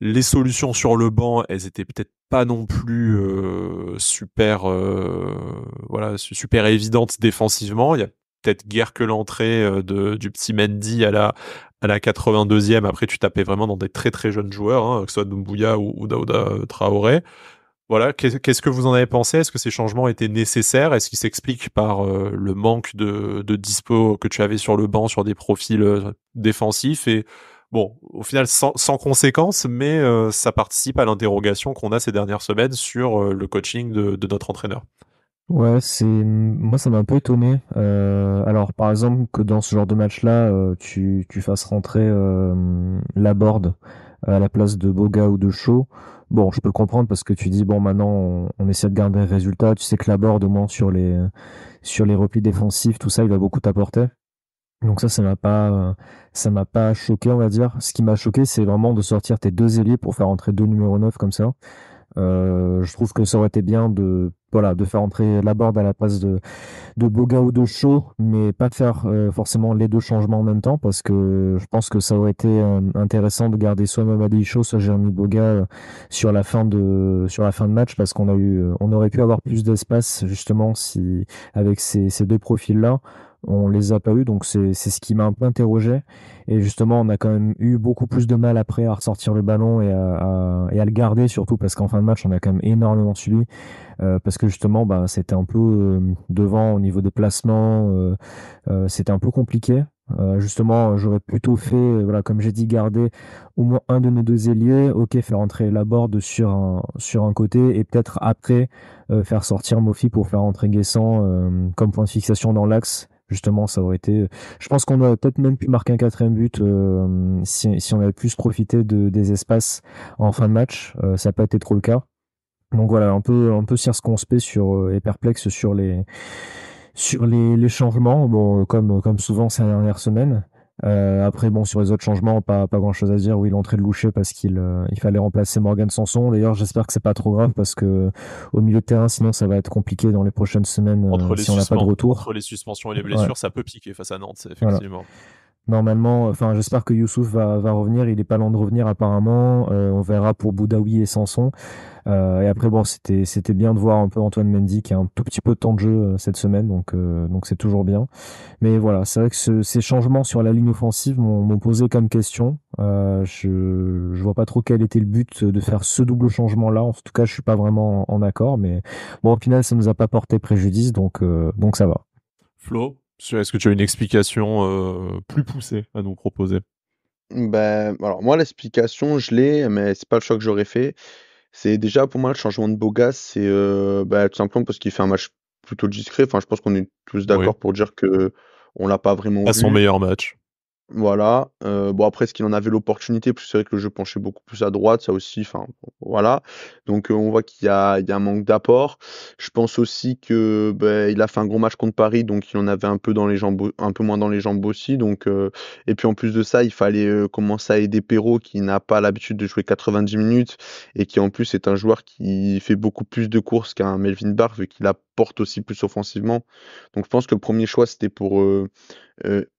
Les solutions sur le banc, elles étaient peut-être pas non plus super évidentes défensivement. Il y a peut-être guère que l'entrée du petit Mendy à la 82e. Après, tu tapais vraiment dans des très très jeunes joueurs, hein, que ce soit Doumbouya ou Daouda Traoré. Voilà, qu'est-ce que vous en avez pensé? Est-ce que ces changements étaient nécessaires? Est-ce qu'ils s'expliquent par le manque de dispo que tu avais sur le banc, sur des profils défensifs? Et bon, au final, sans conséquence, mais ça participe à l'interrogation qu'on a ces dernières semaines sur le coaching de notre entraîneur. Ouais, moi ça m'a un peu étonné. Alors par exemple que dans ce genre de match-là, tu fasses rentrer Laborde à la place de Boga ou de Shaw. Bon, je peux le comprendre parce que tu dis bon maintenant on essaie de garder le résultat. Tu sais que Laborde au moins sur les replis défensifs, tout ça, il va beaucoup t'apporter. Donc ça m'a pas choqué on va dire. Ce qui m'a choqué c'est vraiment de sortir tes deux ailiers pour faire entrer deux numéros 9 comme ça. Je trouve que ça aurait été bien de faire entrer Laborde à la place de Boga ou de Shaw, mais pas de faire forcément les deux changements en même temps, parce que je pense que ça aurait été intéressant de garder soit Mamadi Shaw, soit Jérémy Boga sur la fin de match, parce on aurait pu avoir plus d'espace justement si avec ces deux profils-là. On les a pas eu, donc c'est ce qui m'a un peu interrogé. Et justement, on a quand même eu beaucoup plus de mal après à ressortir le ballon et à le garder, surtout parce qu'en fin de match, on a quand même énormément subi. Parce que justement, c'était un peu devant au niveau des placements, c'était un peu compliqué. Justement, j'aurais plutôt fait, voilà, comme j'ai dit, garder au moins un de nos deux ailiers, ok, faire entrer Laborde sur un côté et peut-être après faire sortir Mofi pour faire entrer Guessant comme point de fixation dans l'axe. Justement, ça aurait été. Je pense qu'on aurait peut-être même pu marquer un quatrième but si on avait plus profité des espaces en fin de match. Ça n'a pas été trop le cas. Donc voilà, un peu circonspect et perplexe sur les changements, bon, comme souvent ces dernières semaines. Après, bon, sur les autres changements, pas grand-chose à dire. Oui, l'entrée de Louchet parce il fallait remplacer Morgan Sanson. D'ailleurs, j'espère que c'est pas trop grave parce que au milieu de terrain, sinon, ça va être compliqué dans les prochaines semaines si on n'a pas de retour. Entre les suspensions et les Ouais, blessures, ça peut piquer face à Nantes, voilà. effectivement. Normalement, enfin, j'espère que Youssouf va revenir. Il est pas loin de revenir apparemment. On verra pour Boudaoui et Sanson. Et après, bon, c'était bien de voir un peu Antoine Mendy qui a un tout petit peu de temps de jeu cette semaine, donc c'est toujours bien. Mais voilà, c'est vrai que ces changements sur la ligne offensive m'ont posé comme question. Je vois pas trop quel était le but de faire ce double changement-là. En tout cas, je suis pas vraiment en accord, mais bon, au final, ça nous a pas porté préjudice, donc ça va. Flo, est-ce que tu as une explication plus poussée à nous proposer? Ben, alors moi, l'explication, je l'ai, mais c'est pas le choix que j'aurais fait. C'est déjà pour moi le changement de Bogas, c'est bah, tout simplement parce qu'il fait un match plutôt discret. Enfin, je pense qu'on est tous Oui, d'accord pour dire que on l'a pas vraiment à son vu. meilleur match. Voilà, bon après est-ce qu'il en avait l'opportunité? Parce que c'est vrai que le jeu penchait beaucoup plus à droite, ça aussi, enfin, voilà. Donc, on voit qu'il y a un manque d'apport. Je pense aussi que, beh, il a fait un gros match contre Paris, donc il en avait un peu dans les jambes un peu moins dans les jambes aussi, donc et puis en plus de ça, il fallait, commencer à aider Perraud qui n'a pas l'habitude de jouer 90 minutes et qui en plus est un joueur qui fait beaucoup plus de courses qu'un Melvin Barr, vu qu'il apporte aussi plus offensivement. Donc je pense que le premier choix, c'était pour,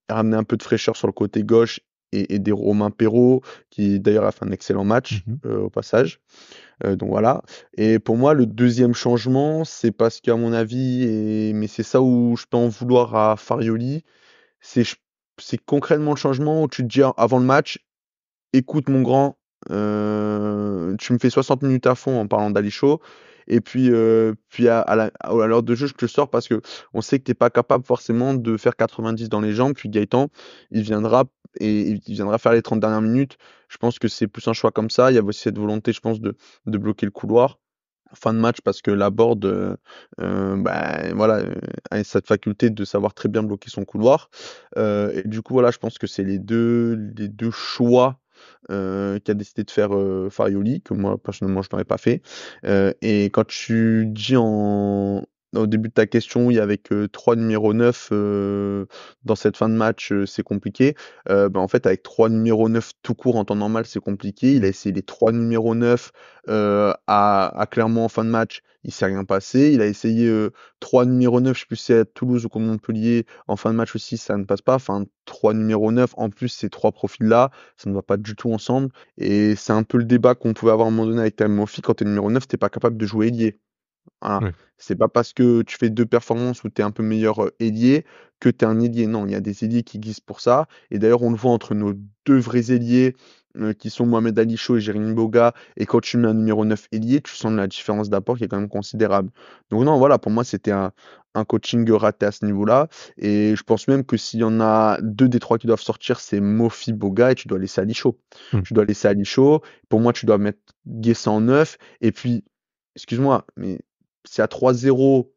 ramener un peu de fraîcheur sur le côté gauche et aider Romain Perraud, qui d'ailleurs a fait un excellent match, Mhm. au passage. Donc voilà. Et pour moi, le deuxième changement, c'est parce qu'à mon avis, mais c'est ça où je peux en vouloir à Farioli, c'est ch c'est concrètement le changement où tu te dis avant le match: «Écoute mon grand, tu me fais 60 minutes à fond», en parlant d'Ali Chaud, et puis à l'heure de jeu, je te le sors parce qu'on sait que tu es pas capable forcément de faire 90 dans les jambes. Puis Gaëtan, il viendra il viendra faire les 30 dernières minutes. Je pense que c'est plus un choix comme ça. Il y avait aussi cette volonté, je pense, de bloquer le couloir. Fin de match parce que Laborde, bah, voilà, a cette faculté de savoir très bien bloquer son couloir. Et du coup, voilà, je pense que c'est les deux choix, qu'a décidé de faire, Farioli, que moi personnellement je n'aurais pas fait. Et quand tu dis au début de ta question, il y avait que 3 numéros 9 dans cette fin de match, c'est compliqué. Bah, en fait, avec 3 numéros 9 tout court en temps normal, c'est compliqué. Il a essayé les 3 numéros 9 à Clermont en fin de match, il s'est rien passé. Il a essayé, 3 numéros 9, je sais plus si c'est à Toulouse ou contre Montpellier, en fin de match aussi, ça ne passe pas. Enfin, 3 numéros 9, en plus ces 3 profils-là, ça ne va pas du tout ensemble, et c'est un peu le débat qu'on pouvait avoir à un moment donné avec Terem Moffi: quand tu es numéro 9, tu es pas capable de jouer ailier. Voilà. Oui. C'est pas parce que tu fais 2 performances où tu es un peu meilleur, ailier, que tu es un ailier. Non, il y a des ailiers qui existent pour ça, et d'ailleurs on le voit entre nos 2 vrais ailiers, qui sont Mohamed Ali Chaud et Jérémy Boga, et quand tu mets un numéro 9 ailier, tu sens la différence d'apport qui est quand même considérable. Donc non, voilà, pour moi, c'était un coaching raté à ce niveau-là, et je pense même que s'il y en a 2 des 3 qui doivent sortir, c'est Mofi, Boga, et tu dois laisser Ali Chaud. Mm. Tu dois laisser Ali Chaud. Pour moi, tu dois mettre Guessa en 9, et puis, excuse-moi, mais si à 3-0,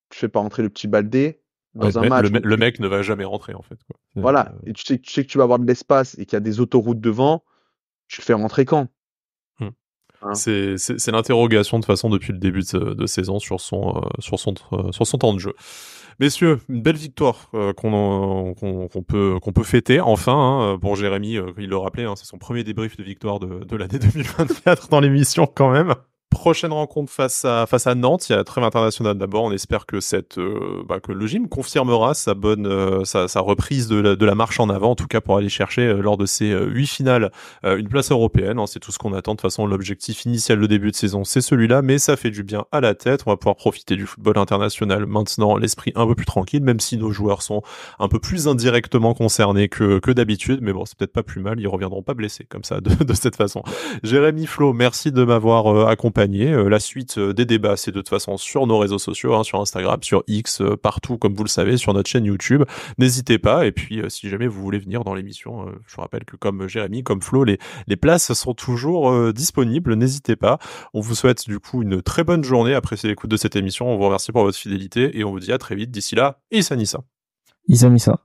tu fais pas rentrer le petit Baldé Ouais, dans un match où le mec ne va jamais rentrer, en fait, quoi. voilà, et tu sais que tu vas avoir de l'espace et qu'il y a des autoroutes devant, tu le fais rentrer quand? Mm. Hein? C'est l'interrogation de toute façon depuis le début de saison sur son temps de jeu. Messieurs, une belle victoire qu'on peut fêter enfin, hein, pour Jérémy, il le rappelait, hein, c'est son premier débrief de victoire de l'année 2024 dans l'émission quand même. Prochaine rencontre face à Nantes, il y a la trêve internationale d'abord. On espère que que le gym confirmera sa reprise de la marche en avant, en tout cas pour aller chercher lors de ces 8 finales une place européenne. Hein, c'est tout ce qu'on attend. De toute façon, l'objectif initial de début de saison, c'est celui-là, mais ça fait du bien à la tête. On va pouvoir profiter du football international maintenant, l'esprit un peu plus tranquille, même si nos joueurs sont un peu plus indirectement concernés que d'habitude. Mais bon, c'est peut-être pas plus mal. Ils reviendront pas blessés comme ça de cette façon. Jérémy, Flo, merci de m'avoir accompagné. La suite des débats, c'est de toute façon sur nos réseaux sociaux, hein, sur Instagram, sur X, partout, comme vous le savez, sur notre chaîne YouTube. N'hésitez pas. Et puis, si jamais vous voulez venir dans l'émission, je vous rappelle que comme Jérémy, comme Flo, les places sont toujours disponibles. N'hésitez pas. On vous souhaite du coup une très bonne journée. Appréciez l'écoute de cette émission. On vous remercie pour votre fidélité et on vous dit à très vite. D'ici là, Issa Nissa. Issa Missa.